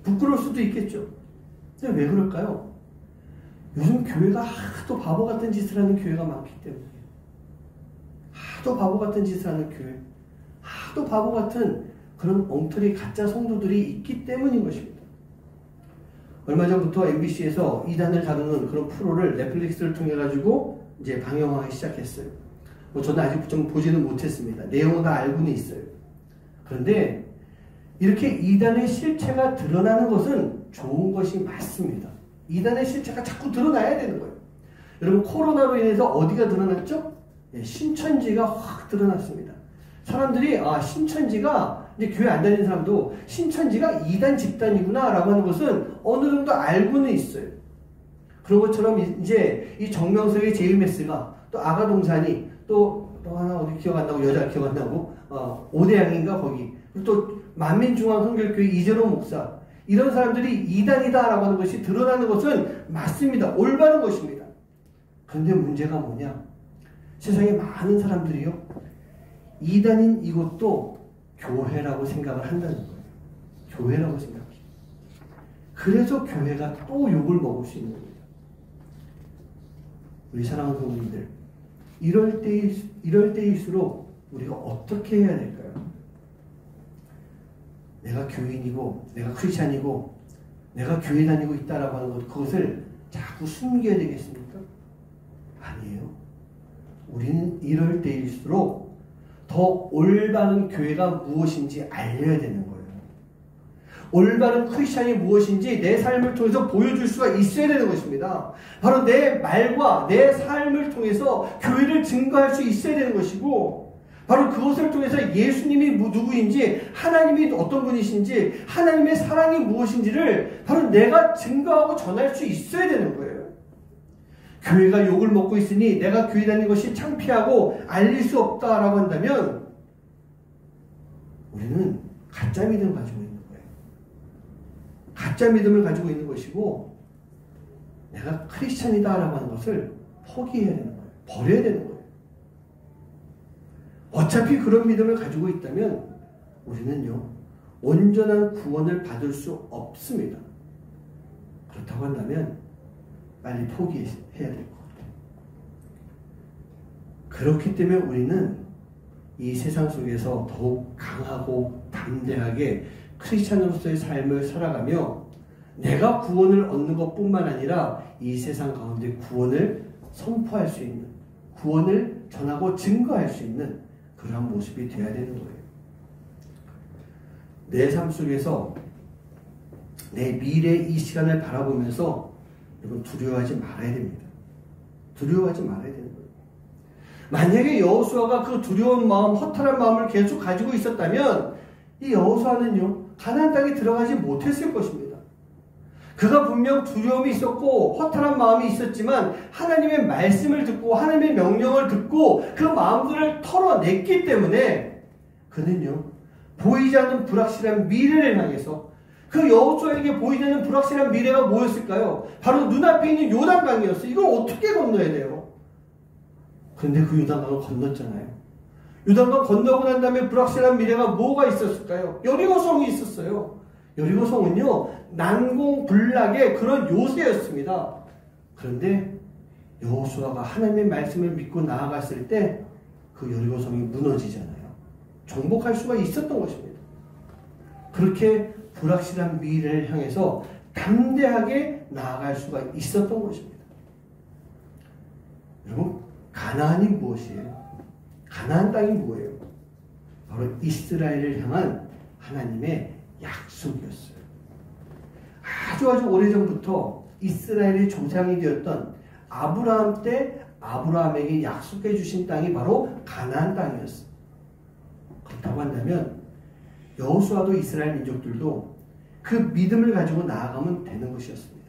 부끄러울 수도 있겠죠. 근데 왜 그럴까요? 요즘 교회가 하도 바보 같은 짓을 하는 교회가 많기 때문이에요. 하도 바보 같은 짓을 하는 교회, 하도 바보 같은 그런 엉터리 가짜 성도들이 있기 때문인 것입니다. 얼마 전부터 MBC에서 이단을 다루는 그런 프로를 넷플릭스를 통해 가지고 이제 방영하기 시작했어요. 뭐 저는 아직 좀 보지는 못했습니다. 내용은 다 알고는 있어요. 그런데 이렇게 이단의 실체가 드러나는 것은 좋은 것이 맞습니다. 이단의 실체가 자꾸 드러나야 되는 거예요. 여러분, 코로나로 인해서 어디가 드러났죠? 네, 신천지가 확 드러났습니다. 사람들이 신천지가 이제 교회 안 다니는 사람도 신천지가 이단 집단이구나 라고 하는 것은 어느 정도 알고는 있어요. 그런 것처럼 이제 이 정명석의 제이메스가 또 아가동산이 또 하나 어디 기억 안 나고 여자 기억 안 나고 오대양인가 거기 또 만민중앙선교회 이재로 목사 이런 사람들이 이단이다라고 하는 것이 드러나는 것은 맞습니다. 올바른 것입니다. 그런데 문제가 뭐냐? 세상에 많은 사람들이요 이단인 이것도 교회라고 생각을 한다는 거예요. 교회라고 생각해요. 그래서 교회가 또 욕을 먹을 수 있는 겁니다. 우리 사랑하는 성도님들, 이럴 때일수록 우리가 어떻게 해야 될까요? 내가 교인이고 내가 크리스찬이고 내가 교회 다니고 있다라고 하는 것, 그것을 자꾸 자꾸 숨겨야 되겠습니까? 아니에요. 우리는 이럴 때일수록 더 올바른 교회가 무엇인지 알려야 되는 거예요. 올바른 크리스찬이 무엇인지 내 삶을 통해서 보여줄 수가 있어야 되는 것입니다. 바로 내 말과 내 삶을 통해서 교회를 증거할 수 있어야 되는 것이고, 바로 그것을 통해서 예수님이 누구인지, 하나님이 어떤 분이신지, 하나님의 사랑이 무엇인지를 바로 내가 증거하고 전할 수 있어야 되는 거예요. 교회가 욕을 먹고 있으니 내가 교회 다니는 것이 창피하고 알릴 수 없다라고 한다면 우리는 가짜 믿음을 가지고 있는 거예요. 가짜 믿음을 가지고 있는 것이고, 내가 크리스찬이다라고 하는 것을 포기해야 되는 거예요. 버려야 되는 거예요. 어차피 그런 믿음을 가지고 있다면 우리는요, 온전한 구원을 받을 수 없습니다. 그렇다고 한다면 빨리 포기해야 될 것 같아요. 그렇기 때문에 우리는 이 세상 속에서 더욱 강하고 담대하게 크리스찬으로서의 삶을 살아가며 내가 구원을 얻는 것뿐만 아니라 이 세상 가운데 구원을 선포할 수 있는, 구원을 전하고 증거할 수 있는 그런 모습이 되어야 되는 거예요. 내 삶 속에서 내 미래 이 시간을 바라보면서 여러분 두려워하지 말아야 됩니다. 두려워하지 말아야 되는 거예요. 만약에 여호수아가 그 두려운 마음, 허탈한 마음을 계속 가지고 있었다면 이 여호수아는요, 가나안 땅에 들어가지 못했을 것입니다. 그가 분명 두려움이 있었고 허탈한 마음이 있었지만 하나님의 말씀을 듣고 하나님의 명령을 듣고 그 마음들을 털어냈기 때문에 그는요, 보이지 않는 불확실한 미래를 향해서, 그 여호수아에게 보이지 않는 불확실한 미래가 뭐였을까요? 바로 눈앞에 있는 요단강이었어요. 이걸 어떻게 건너야 돼요? 그런데 그 요단강을 건넜잖아요. 요단강 건너고 난 다음에 불확실한 미래가 뭐가 있었을까요? 여리고성이 있었어요. 여리고성은요, 난공불락의 그런 요새였습니다. 그런데 여호수아가 하나님의 말씀을 믿고 나아갔을 때 그 여리고성이 무너지잖아요. 정복할 수가 있었던 것입니다. 그렇게 불확실한 미래를 향해서 담대하게 나아갈 수가 있었던 것입니다. 여러분, 가나안이 무엇이에요? 가나안 땅이 뭐예요? 바로 이스라엘을 향한 하나님의 약속이었어요. 아주 오래전부터 이스라엘의 조상이 되었던 아브라함 때 아브라함에게 약속해 주신 땅이 바로 가나안 땅이었어요. 그렇다고 한다면 여호수아도 이스라엘 민족들도 그 믿음을 가지고 나아가면 되는 것이었습니다.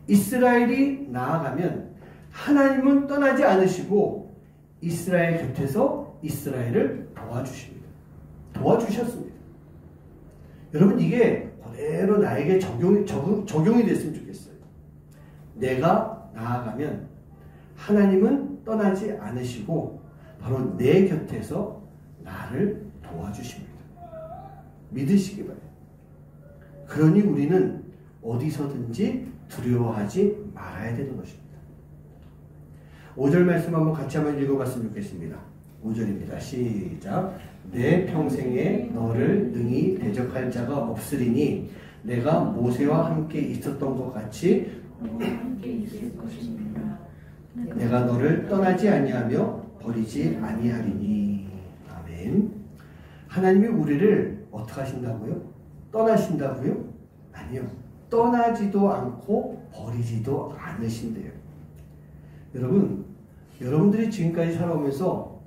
이스라엘이 나아가면 하나님은 떠나지 않으시고 이스라엘 곁에서 이스라엘을 도와주십니다. 도와주셨습니다. 여러분, 이게 그대로 나에게 적용이 됐으면 좋겠어요. 내가 나아가면 하나님은 떠나지 않으시고 바로 내 곁에서 나를 도와주십니다. 믿으시기 바랍니다. 그러니 우리는 어디서든지 두려워하지 말아야 되는 것입니다. 5절 말씀 같이 한번 읽어봤으면 좋겠습니다. 5절입니다. 시작. 내 평생에 너를 능히 대적할 자가 없으리니 내가 모세와 함께 있었던 것 같이 내가 너를 떠나지 아니하며 버리지 아니하리니. 아멘. 하나님이 우리를 어떻게 하신다고요? 떠나신다고요? 아니요. 떠나지도 않고 버리지도 않으신대요. 여러분, 여러분들이 지금까지 살아오면서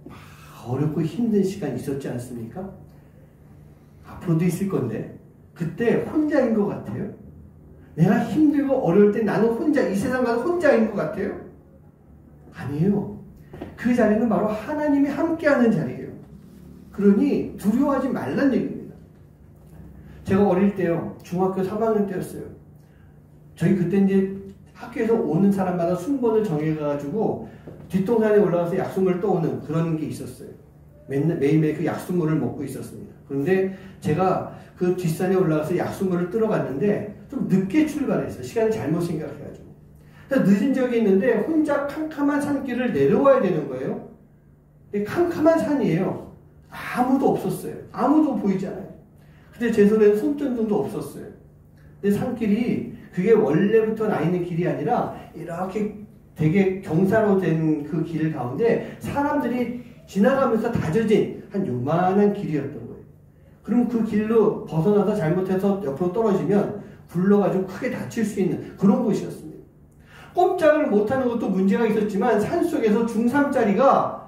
어렵고 힘든 시간 있었지 않습니까? 앞으로도 있을 건데 그때 혼자인 것 같아요? 내가 힘들고 어려울 때 나는 혼자, 이 세상 가서 혼자인 것 같아요? 아니에요. 그 자리는 바로 하나님이 함께하는 자리예요. 그러니 두려워하지 말란 얘기입니다. 제가 어릴 때요, 중학교 3학년 때였어요. 저희 그때 이제 학교에서 오는 사람마다 순번을 정해가지고 뒷동산에 올라가서 약수물을 떠오는 그런 게 있었어요. 매일매일 그 약수물을 먹고 있었습니다. 그런데 제가 그 뒷산에 올라가서 약수물을 뜨러 갔는데 좀 늦게 출발했어요. 시간을 잘못 생각해가지고. 늦은 적이 있는데 혼자 캄캄한 산길을 내려와야 되는 거예요. 캄캄한 산이에요. 아무도 없었어요. 아무도 보이지 않아요. 근데 제 손에는 손전등도 없었어요. 근데 산길이 그게 원래부터 나 있는 길이 아니라 이렇게 되게 경사로 된 그 길 가운데 사람들이 지나가면서 다져진 한 요만한 길이었던 거예요. 그럼 그 길로 벗어나서 잘못해서 옆으로 떨어지면 굴러가지고 크게 다칠 수 있는 그런 곳이었습니다. 꼼짝을 못하는 것도 문제가 있었지만 산속에서 중3짜리가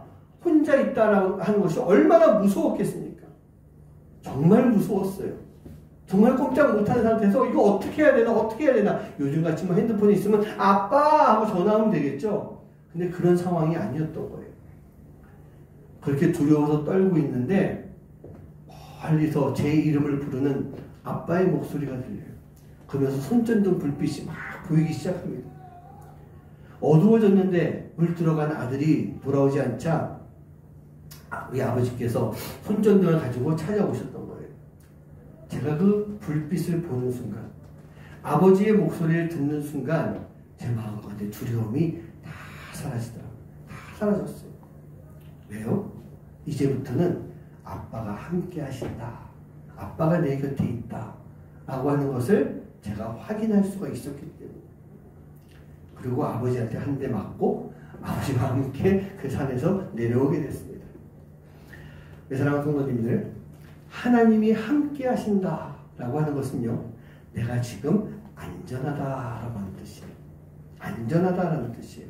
혼자 있다라고 하는 것이 얼마나 무서웠겠습니까? 정말 무서웠어요. 정말 꼼짝 못하는 상태에서 이거 어떻게 해야 되나 어떻게 해야 되나. 요즘같이 뭐 핸드폰이 있으면 아빠 하고 전화하면 되겠죠. 근데 그런 상황이 아니었던 거예요. 그렇게 두려워서 떨고 있는데 멀리서 제 이름을 부르는 아빠의 목소리가 들려요. 그러면서 손전등 불빛이 막 보이기 시작합니다. 어두워졌는데 물 들어간 아들이 돌아오지 않자 우리 아버지께서 손전등을 가지고 찾아오셨던 거예요. 제가 그 불빛을 보는 순간, 아버지의 목소리를 듣는 순간 제 마음 가운데 두려움이 다 사라지더라고요. 다 사라졌어요. 왜요? 이제부터는 아빠가 함께 하신다. 아빠가 내 곁에 있다. 라고 하는 것을 제가 확인할 수가 있었기 때문에. 그리고 아버지한테 한 대 맞고 아버지와 함께 그 산에서 내려오게 됐습니다. 사랑하는 성도님들, 하나님이 함께 하신다 라고 하는 것은요, 내가 지금 안전하다라고 하는 뜻이에요. 안전하다라는 뜻이에요.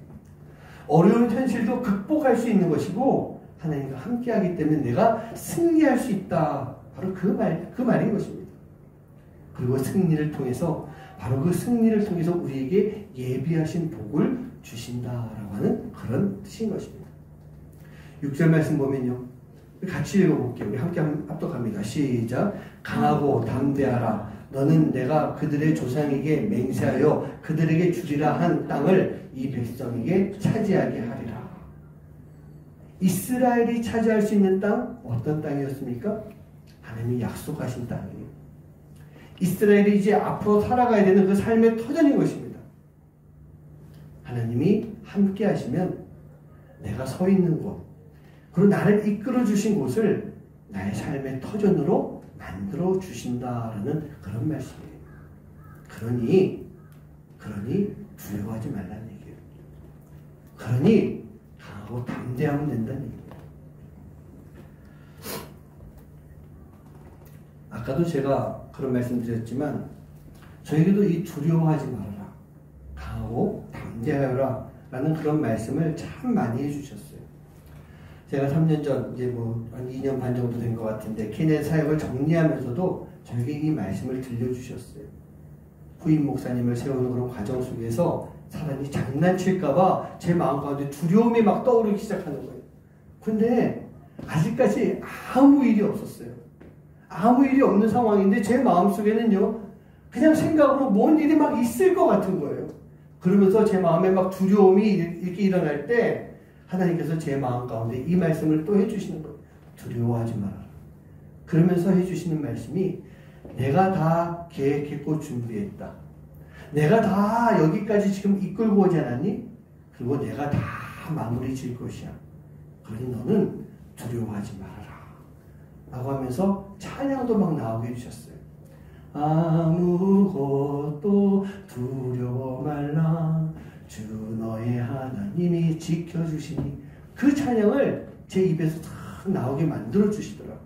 어려운 현실도 극복할 수 있는 것이고 하나님과 함께 하기 때문에 내가 승리할 수 있다. 바로 그 말인 것입니다. 그리고 승리를 통해서, 바로 그 승리를 통해서 우리에게 예비하신 복을 주신다라고 하는 그런 뜻인 것입니다. 6절 말씀 보면요, 같이 읽어볼게요. 우리 함께 합독합니다. 시작. 강하고 담대하라. 너는 내가 그들의 조상에게 맹세하여 그들에게 주리라 한 땅을 이 백성에게 차지하게 하리라. 이스라엘이 차지할 수 있는 땅, 어떤 땅이었습니까? 하나님이 약속하신 땅이에요. 이스라엘이 이제 앞으로 살아가야 되는 그 삶의 터전인 것입니다. 하나님이 함께 하시면 내가 서 있는 곳, 그리고 나를 이끌어 주신 곳을 나의 삶의 터전으로 만들어 주신다라는 그런 말씀이에요. 그러니 두려워하지 말라는 얘기예요. 그러니 강하고 담대하면 된다는 얘기입니다. 아까도 제가 그런 말씀 드렸지만 저에게도 이 두려워하지 말아라, 강하고 담대하여라 라는 그런 말씀을 참 많이 해주셨어요. 제가 3년 전, 이제 한 2년 반 정도 된 것 같은데, 케네 사역을 정리하면서도 저에게 이 말씀을 들려주셨어요. 후임 목사님을 세우는 그런 과정 속에서 사람이 장난칠까봐 제 마음 가운데 두려움이 막 떠오르기 시작하는 거예요. 근데 아직까지 아무 일이 없었어요. 아무 일이 없는 상황인데 제 마음 속에는요, 그냥 생각으로 뭔 일이 막 있을 것 같은 거예요. 그러면서 제 마음에 막 두려움이 이렇게 일어날 때 하나님께서 제 마음 가운데 이 말씀을 또 해주시는 거예요. 두려워하지 말아라. 그러면서 해주시는 말씀이, 내가 다 계획했고 준비했다. 내가 다 여기까지 지금 이끌고 오지 않았니? 그리고 내가 다 마무리 질 것이야. 그러니 너는 두려워하지 말아라. 라고 하면서 찬양도 막 나오게 해주셨어요. 아무것도 두려워 말라. 주 너의 하나님이 지켜주시니. 그 찬양을 제 입에서 탁 나오게 만들어 주시더라고요.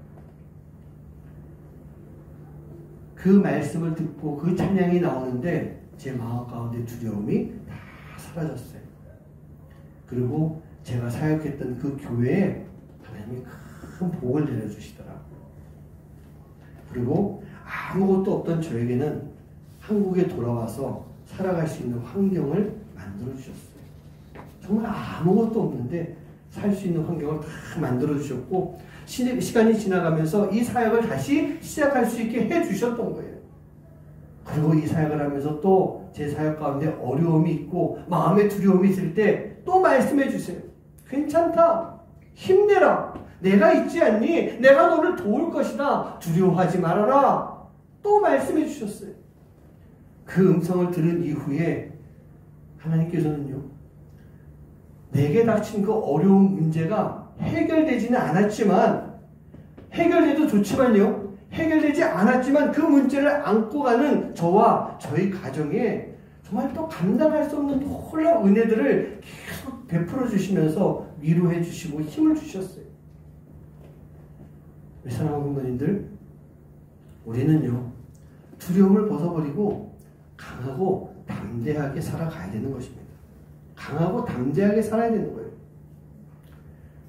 그 말씀을 듣고 그 찬양이 나오는데 제 마음 가운데 두려움이 다 사라졌어요. 그리고 제가 사역했던 그 교회에 하나님이 큰 복을 내려주시더라고요. 그리고 아무것도 없던 저에게는 한국에 돌아와서 살아갈 수 있는 환경을 만들어주셨어요. 정말 아무것도 없는데 살 수 있는 환경을 다 만들어주셨고, 시간이 지나가면서 이 사역을 다시 시작할 수 있게 해주셨던 거예요. 그리고 이 사역을 하면서 또 제 사역 가운데 어려움이 있고 마음에 두려움이 있을 때 또 말씀해 주세요. 괜찮다. 힘내라. 내가 있지 않니? 내가 너를 도울 것이다. 두려워하지 말아라. 또 말씀해 주셨어요. 그 음성을 들은 이후에 하나님께서는요, 내게 닥친 그 어려운 문제가 해결되지는 않았지만, 해결돼도 좋지만요, 해결되지 않았지만 그 문제를 안고 가는 저와 저희 가정에 정말 또 감당할 수 없는 놀라운 은혜들을 계속 베풀어 주시면서 위로해 주시고 힘을 주셨어요. 사랑하는 성도님들, 우리는요, 두려움을 벗어버리고 강하고 담대하게 살아가야 되는 것입니다. 강하고 담대하게 살아야 되는 거예요.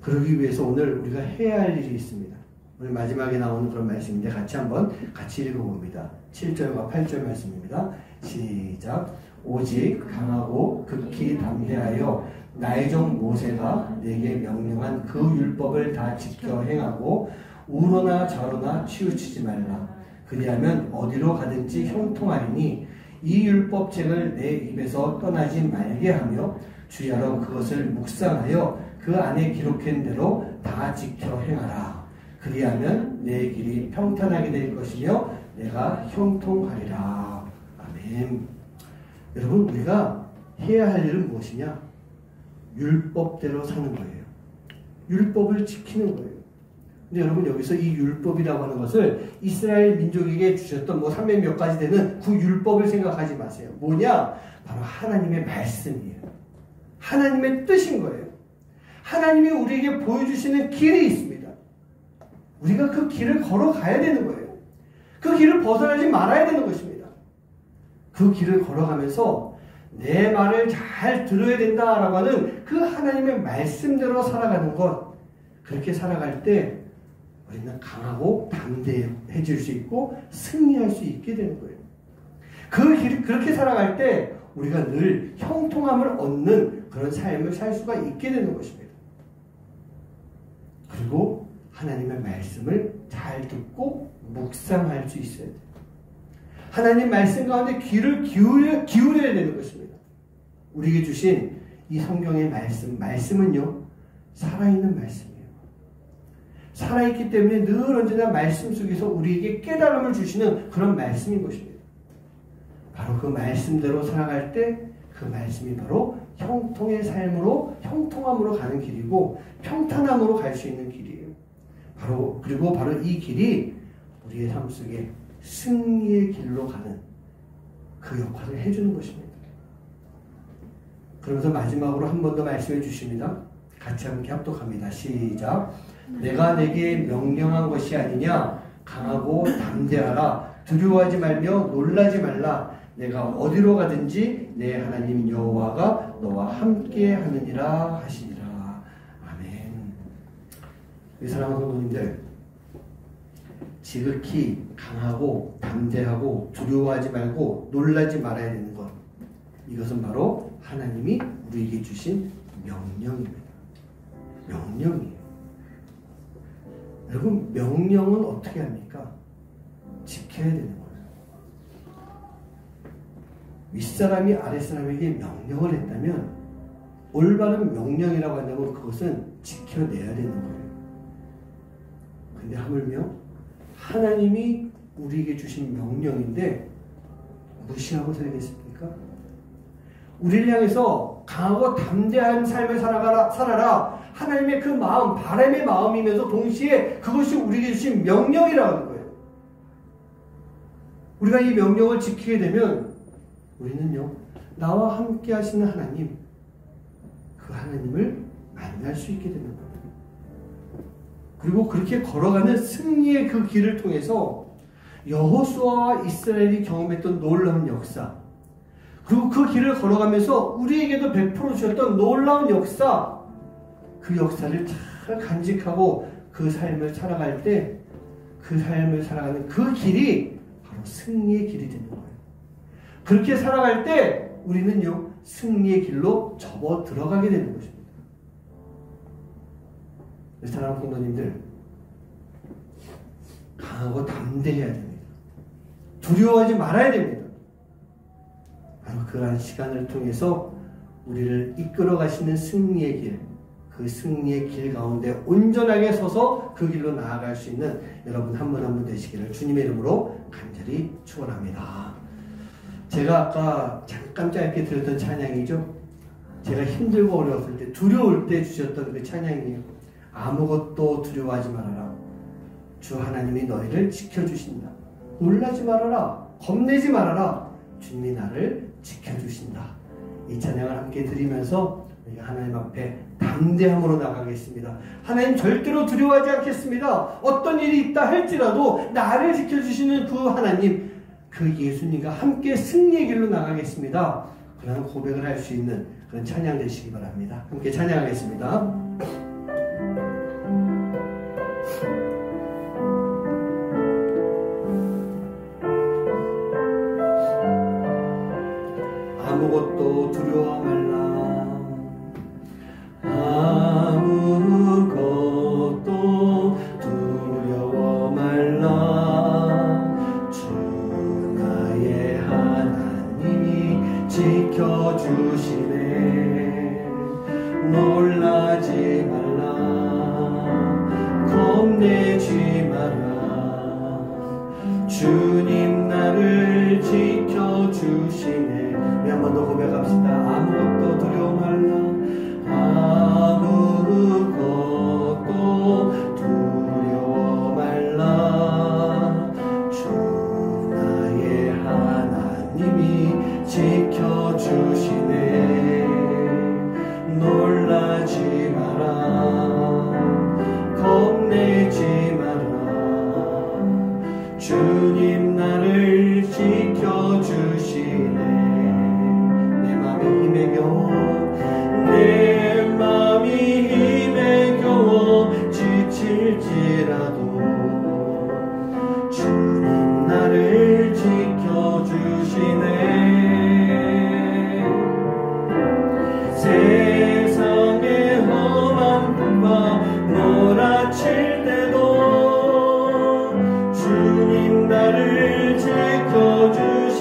그러기 위해서 오늘 우리가 해야 할 일이 있습니다. 오늘 마지막에 나오는 그런 말씀인데 같이 읽어봅니다. 7절과 8절 말씀입니다. 시작. 오직 강하고 극히 담대하여 나의 종 모세가 내게 명령한 그 율법을 다 지켜 행하고 우로나 좌로나 치우치지 말라. 그리하면 어디로 가든지 형통하리니 이 율법책을 내 입에서 떠나지 말게 하며 주야로 그것을 묵상하여 그 안에 기록한 대로 다 지켜 행하라. 그리하면 내 길이 평탄하게 될 것이며 내가 형통하리라. 아멘. 여러분, 우리가 해야 할 일은 무엇이냐? 율법대로 사는 거예요. 율법을 지키는 거예요. 근데 여러분, 여기서 이 율법이라고 하는 것을 이스라엘 민족에게 주셨던 300 몇 가지 되는 그 율법을 생각하지 마세요. 뭐냐? 바로 하나님의 말씀이에요. 하나님의 뜻인 거예요. 하나님이 우리에게 보여주시는 길이 있습니다. 우리가 그 길을 걸어가야 되는 거예요. 그 길을 벗어나지 말아야 되는 것입니다. 그 길을 걸어가면서 내 말을 잘 들어야 된다라고 하는 그 하나님의 말씀대로 살아가는 것, 그렇게 살아갈 때 우리는 강하고 담대해질 수 있고 승리할 수 있게 되는 거예요. 그 길, 그렇게 살아갈 때 우리가 늘 형통함을 얻는 그런 삶을 살 수가 있게 되는 것입니다. 그리고 하나님의 말씀을 잘 듣고 묵상할 수 있어야 돼요. 하나님 말씀 가운데 귀를 기울여야 되는 것입니다. 우리에게 주신 이 성경의 말씀은요, 살아있는 말씀이에요. 살아있기 때문에 늘 언제나 말씀 속에서 우리에게 깨달음을 주시는 그런 말씀인 것입니다. 바로 그 말씀대로 살아갈 때 그 말씀이 바로 형통의 삶으로, 형통함으로 가는 길이고 평탄함으로 갈 수 있는 길이에요. 그리고 바로 이 길이 우리의 삶 속에 승리의 길로 가는 그 역할을 해주는 것입니다. 그러면서 마지막으로 한 번 더 말씀해 주십니다. 같이 함께 합독합니다. 시작. 내가 내게 명령한 것이 아니냐? 강하고 담대하라. 두려워하지 말며 놀라지 말라. 내가 어디로 가든지 내 하나님 여호와가 너와 함께 하느니라 하시니라. 아멘. 사랑하는 성도님들, 지극히 강하고 담대하고 두려워하지 말고 놀라지 말아야 되는 것, 이것은 바로 하나님이 우리에게 주신 명령입니다. 명령이에요. 여러분, 명령은 어떻게 합니까? 지켜야 되는 거예요. 윗사람이 아랫사람에게 명령을 했다면 올바른 명령이라고 한다면 그것은 지켜내야 되는 거예요. 근데 하물며 하나님이 우리에게 주신 명령인데 무시하고 살겠습니까? 우리를 향해서 강하고 담대한 삶을 살아라. 하나님의 그 마음, 바람의 마음이면서 동시에 그것이 우리에게 주신 명령이라고 하는 거예요. 우리가 이 명령을 지키게 되면 우리는요, 나와 함께 하시는 하나님, 그 하나님을 만날 수 있게 되는 거예요. 그리고 그렇게 걸어가는 승리의 그 길을 통해서 여호수아와 이스라엘이 경험했던 놀라운 역사, 그리고 그 길을 걸어가면서 우리에게도 베풀어 주셨던 놀라운 역사, 그 역사를 잘 간직하고 그 삶을 살아갈 때 그 삶을 살아가는 그 길이 바로 승리의 길이 되는 거예요. 그렇게 살아갈 때 우리는요, 승리의 길로 접어 들어가게 되는 것입니다. 사랑하는 성도님들, 강하고 담대해야 됩니다. 두려워하지 말아야 됩니다. 바로 그러한 시간을 통해서 우리를 이끌어 가시는 승리의 길, 그 승리의 길 가운데 온전하게 서서 그 길로 나아갈 수 있는 여러분 한 분 한 분 되시기를 주님의 이름으로 간절히 축원합니다. 제가 아까 잠깐 짧게 들었던 찬양이죠. 제가 힘들고 어려웠을 때, 두려울 때 주셨던 그 찬양이에요. 아무것도 두려워하지 말아라. 주 하나님이 너희를 지켜주신다. 놀라지 말아라. 겁내지 말아라. 주님이 나를 지켜주신다. 이 찬양을 함께 드리면서 우리가 하나님 앞에 담대함으로 나가겠습니다. 하나님 절대로 두려워하지 않겠습니다. 어떤 일이 있다 할지라도 나를 지켜주시는 그 하나님, 그 예수님과 함께 승리의 길로 나가겠습니다. 그런 고백을 할 수 있는 그런 찬양 되시기 바랍니다. 함께 찬양하겠습니다. 아무것도 두려워 말라. 아무것도 두려워 말라. 주 나의 하나님이 지켜주시네. 놀라지 말라. 겁내지 마라. 주님 나를 지켜주시네. 한 번 더 고백합시다. 아무것도 두려워 말라. 아무것도 두려워 말라. 주 나의 하나님이 지켜주시네. 놀라지 마라. 겁내지 마라. 주님 나를 지켜주시네. 내 맘이 힘에 겨워 지칠지라도 주님 나를 지켜주시네. 세상의 험한 풍파 몰아칠 때도 주님 나를 지켜주시네.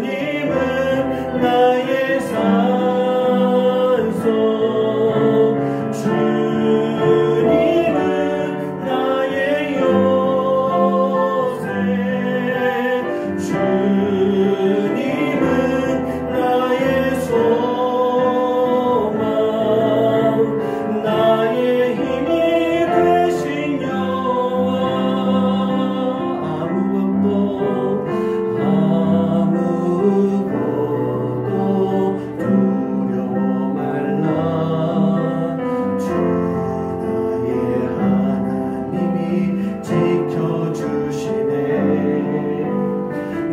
주님은 나의 산소, 주님은 나의 요새, 주님은 나의 소망, 나의 힘이 되신 여호와.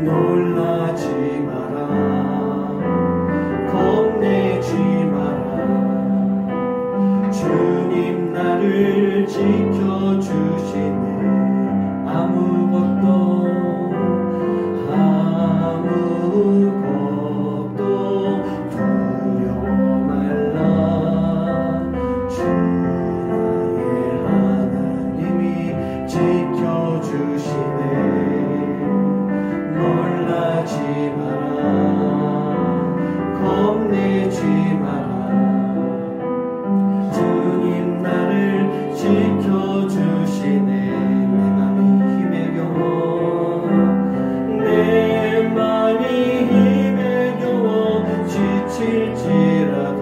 놀라지 마라. 겁내지 마라. 주님 나를 지켜주시네. 아무것도 두려워 말라. 주 나의 하나님이 지켜주시네. 놀라지 마라. 겁내지 마라. 주님 나를 지켜주시네. 내 맘이 힘에 겨워, 내 맘이 힘에 겨워 지칠지라도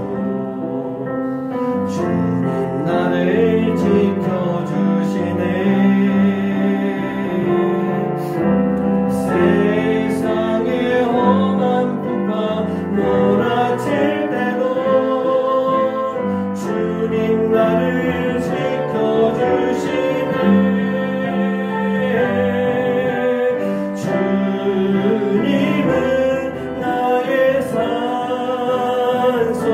주님 나를 지켜주시네. 세상의 험한 풍파 몰아칠 때도 주님 나를 지켜주시네. 주님은 나의 산소,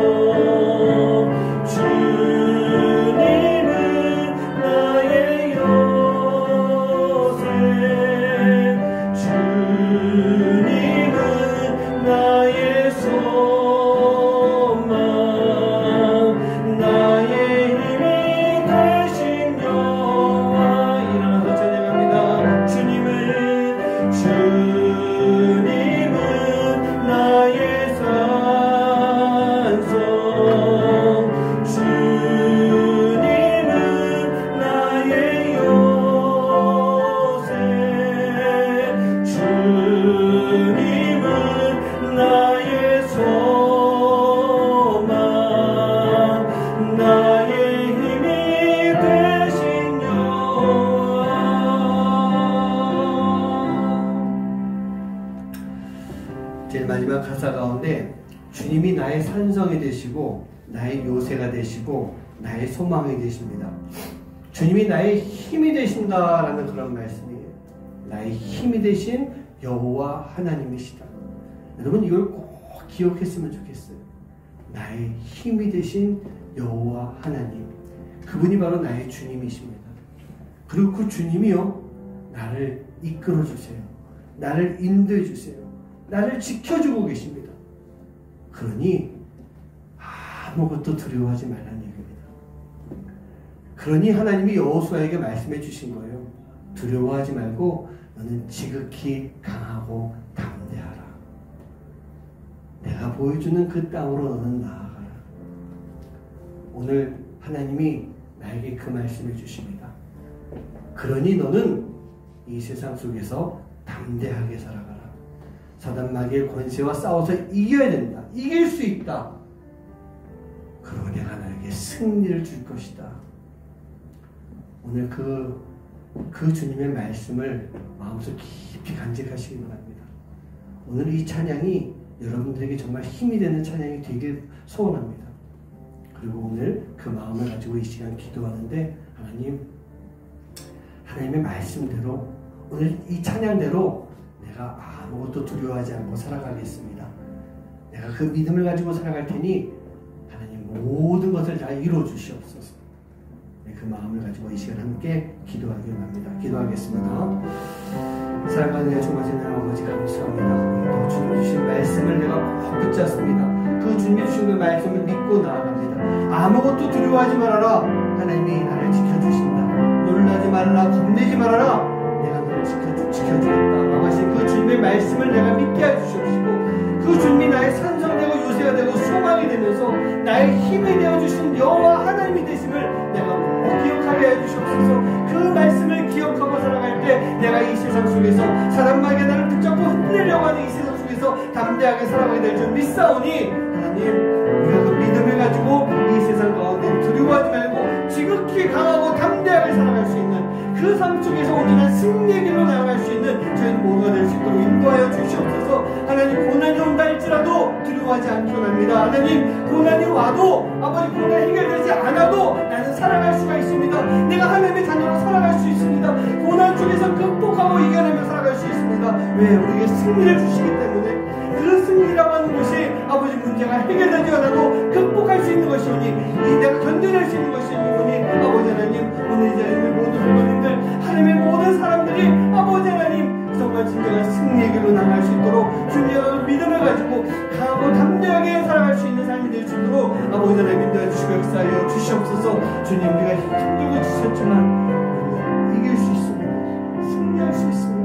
주님이 나의 산성이 되시고 나의 요새가 되시고 나의 소망이 되십니다. 주님이 나의 힘이 되신다라는 그런 말씀이에요. 나의 힘이 되신 여호와 하나님이시다. 여러분 이걸 꼭 기억했으면 좋겠어요. 나의 힘이 되신 여호와 하나님, 그분이 바로 나의 주님이십니다. 그리고 그 주님이요, 나를 이끌어 주세요. 나를 인도해 주세요. 나를 지켜주고 계십니다. 그러니 아무것도 두려워하지 말라는 얘기입니다. 그러니 하나님이 여호수아에게 말씀해 주신 거예요. 두려워하지 말고 너는 지극히 강하고 담대하라. 내가 보여주는 그 땅으로 너는 나아가라. 오늘 하나님이 나에게 그 말씀해 주십니다. 그러니 너는 이 세상 속에서 담대하게 살아가라. 사단 마귀의 권세와 싸워서 이겨야 된다. 이길 수 있다. 그러고 내가 너에게 승리를 줄 것이다. 오늘 그 주님의 말씀을 마음속 깊이 간직하시기 바랍니다. 오늘 이 찬양이 여러분들에게 정말 힘이 되는 찬양이 되길 소원합니다. 그리고 오늘 그 마음을 가지고 이 시간 기도하는데 하나님의 말씀대로 오늘 이 찬양대로 내가 아무것도 두려워하지 않고 살아가겠습니다. 내가 그 믿음을 가지고 살아갈 테니 하나님 모든 것을 다 이루어 주시옵소서. 그 마음을 가지고 이 시간 함께 기도하기 원합니다. 기도하겠습니다. 사랑하는 주마지는 아버지 감사합니다. 주님 주신 말씀을 내가 꼭 붙잡습니다. 그 주님 주신 그 말씀을 믿고 나아갑니다. 아무것도 두려워하지 말아라. 하나님이 나를 지켜주신다. 놀라지 말라. 겁내지 말아라. 내가 너를 지켜주겠다. 라고 하신 그 주님의 말씀을 내가 믿게 해주시옵시고 그 주님이 나의 산성되고 요새가 되고 소망이 되면서 나의 힘이 되어주신 여호와 하나님이 되심을 내가 꼭 기억하게 해주시옵소서. 그 말씀을 기억하고 살아갈 때 내가 이 세상 속에서 사람 마귀가 나를 붙잡고 흔들려고 하는 이 세상 속에서 담대하게 살아가게 될 줄 믿사오니 하나님 우리가 그 믿음을 가지고 이 세상 가운데 두려워하지 말고 지극히 강하고 담대하게 살아갈 수 있는 그 삶 속에서 온전한 승리의 길로 나아갈 수 있는 저희 모두가 될 수 있도록 인도하여 주시옵소서. 하나님 고난이 온다 할지라도 두려워하지 않기 원합니다. 하나님 고난이 와도 아버지 고난 해결되지 않아도 나는 살아갈 수가 있습니다. 내가 하나님의 자녀로 살아갈 수 있습니다. 고난 중에서 극복하고 이겨내며 살아갈 수 있습니다. 왜? 우리에게 승리를 주시기 때문에. 그 승리라고 하는 것이 아버지 문제가 해결되지 않아도 극복할 수 있는 것이오니 이 내가 견뎌낼 수 있는 것이오니 아버지 하나님 오늘 이 자리에 있는 모든 성도님들 하나님의 모든 사람들이 아버지 하나님 정말 진정한 승리의 길로 나갈 수 있도록 주님의 믿음을 가지고 강하고 담대하게 살아갈 수 있는 삶이 될 수 있도록 아버지 하나님 인도해 주시고 역사하여 주시옵소서. 주님 우리가 힘들고 지쳤지만 이길 수 있습니다. 승리할 수 있습니다.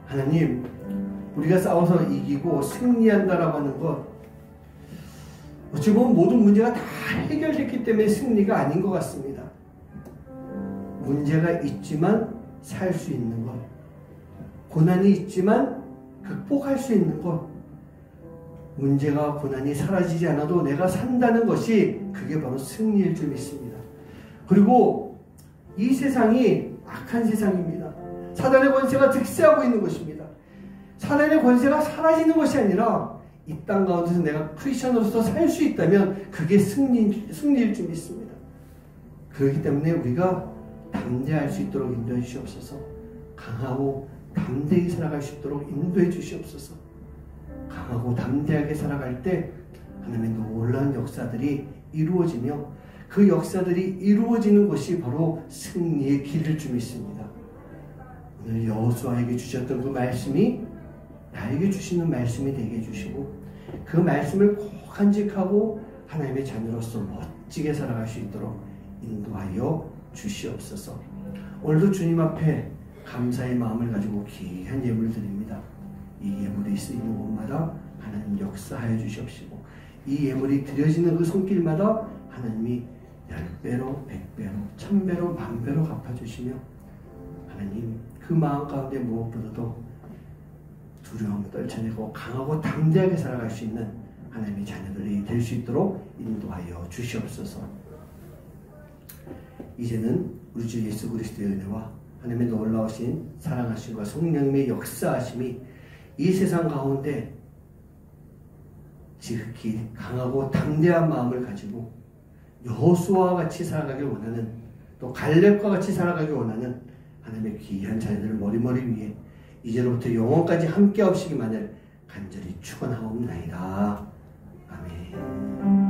하나님 우리가 싸워서 이기고 승리한다라고 하는 것 어찌 보면 모든 문제가 다 해결됐기 때문에 승리가 아닌 것 같습니다. 문제가 있지만 살 수 있는 것, 고난이 있지만 극복할 수 있는 것, 문제가 고난이 사라지지 않아도 내가 산다는 것이 그게 바로 승리일 줄 믿습니다. 그리고 이 세상이 악한 세상입니다. 사단의 권세가 득세하고 있는 것입니다. 사단의 권세가 사라지는 것이 아니라 이 땅 가운데서 내가 크리스천으로서 살 수 있다면 그게 승리일 줄 믿습니다. 그렇기 때문에 우리가 담대할 수 있도록 인도해 주시옵소서. 강하고 담대히 살아갈 수 있도록 인도해 주시옵소서. 강하고 담대하게 살아갈 때 하나님의 놀라운 역사들이 이루어지며 그 역사들이 이루어지는 것이 바로 승리의 길일 줄 믿습니다. 오늘 여호수아에게 주셨던 그 말씀이 나에게 주시는 말씀이 되게 해주시고 그 말씀을 꼭 간직하고 하나님의 자녀로서 멋지게 살아갈 수 있도록 인도하여 주시옵소서. 오늘도 주님 앞에 감사의 마음을 가지고 귀한 예물을 드립니다. 이 예물이 쓰이는 곳마다 하나님 역사하여 주시옵시고 이 예물이 드려지는 그 손길마다 하나님이 10배로 100배로 1000배로 10,000배로 갚아주시며 하나님 그 마음 가운데 무엇보다도 두려움을 떨쳐내고 강하고 담대하게 살아갈 수 있는 하나님의 자녀들이 될 수 있도록 인도하여 주시옵소서. 이제는 우리 주 예수 그리스도의 은혜와 하나님의 놀라우신 사랑하심과 성령님의 역사하심이 이 세상 가운데 지극히 강하고 담대한 마음을 가지고 여호수아와 같이 살아가길 원하는, 또 갈렙과 같이 살아가길 원하는 하나님의 귀한 자녀들을 머리머리 위에 이제로부터 영원까지 함께 하시기만을 간절히 축원하옵나이다. 아멘.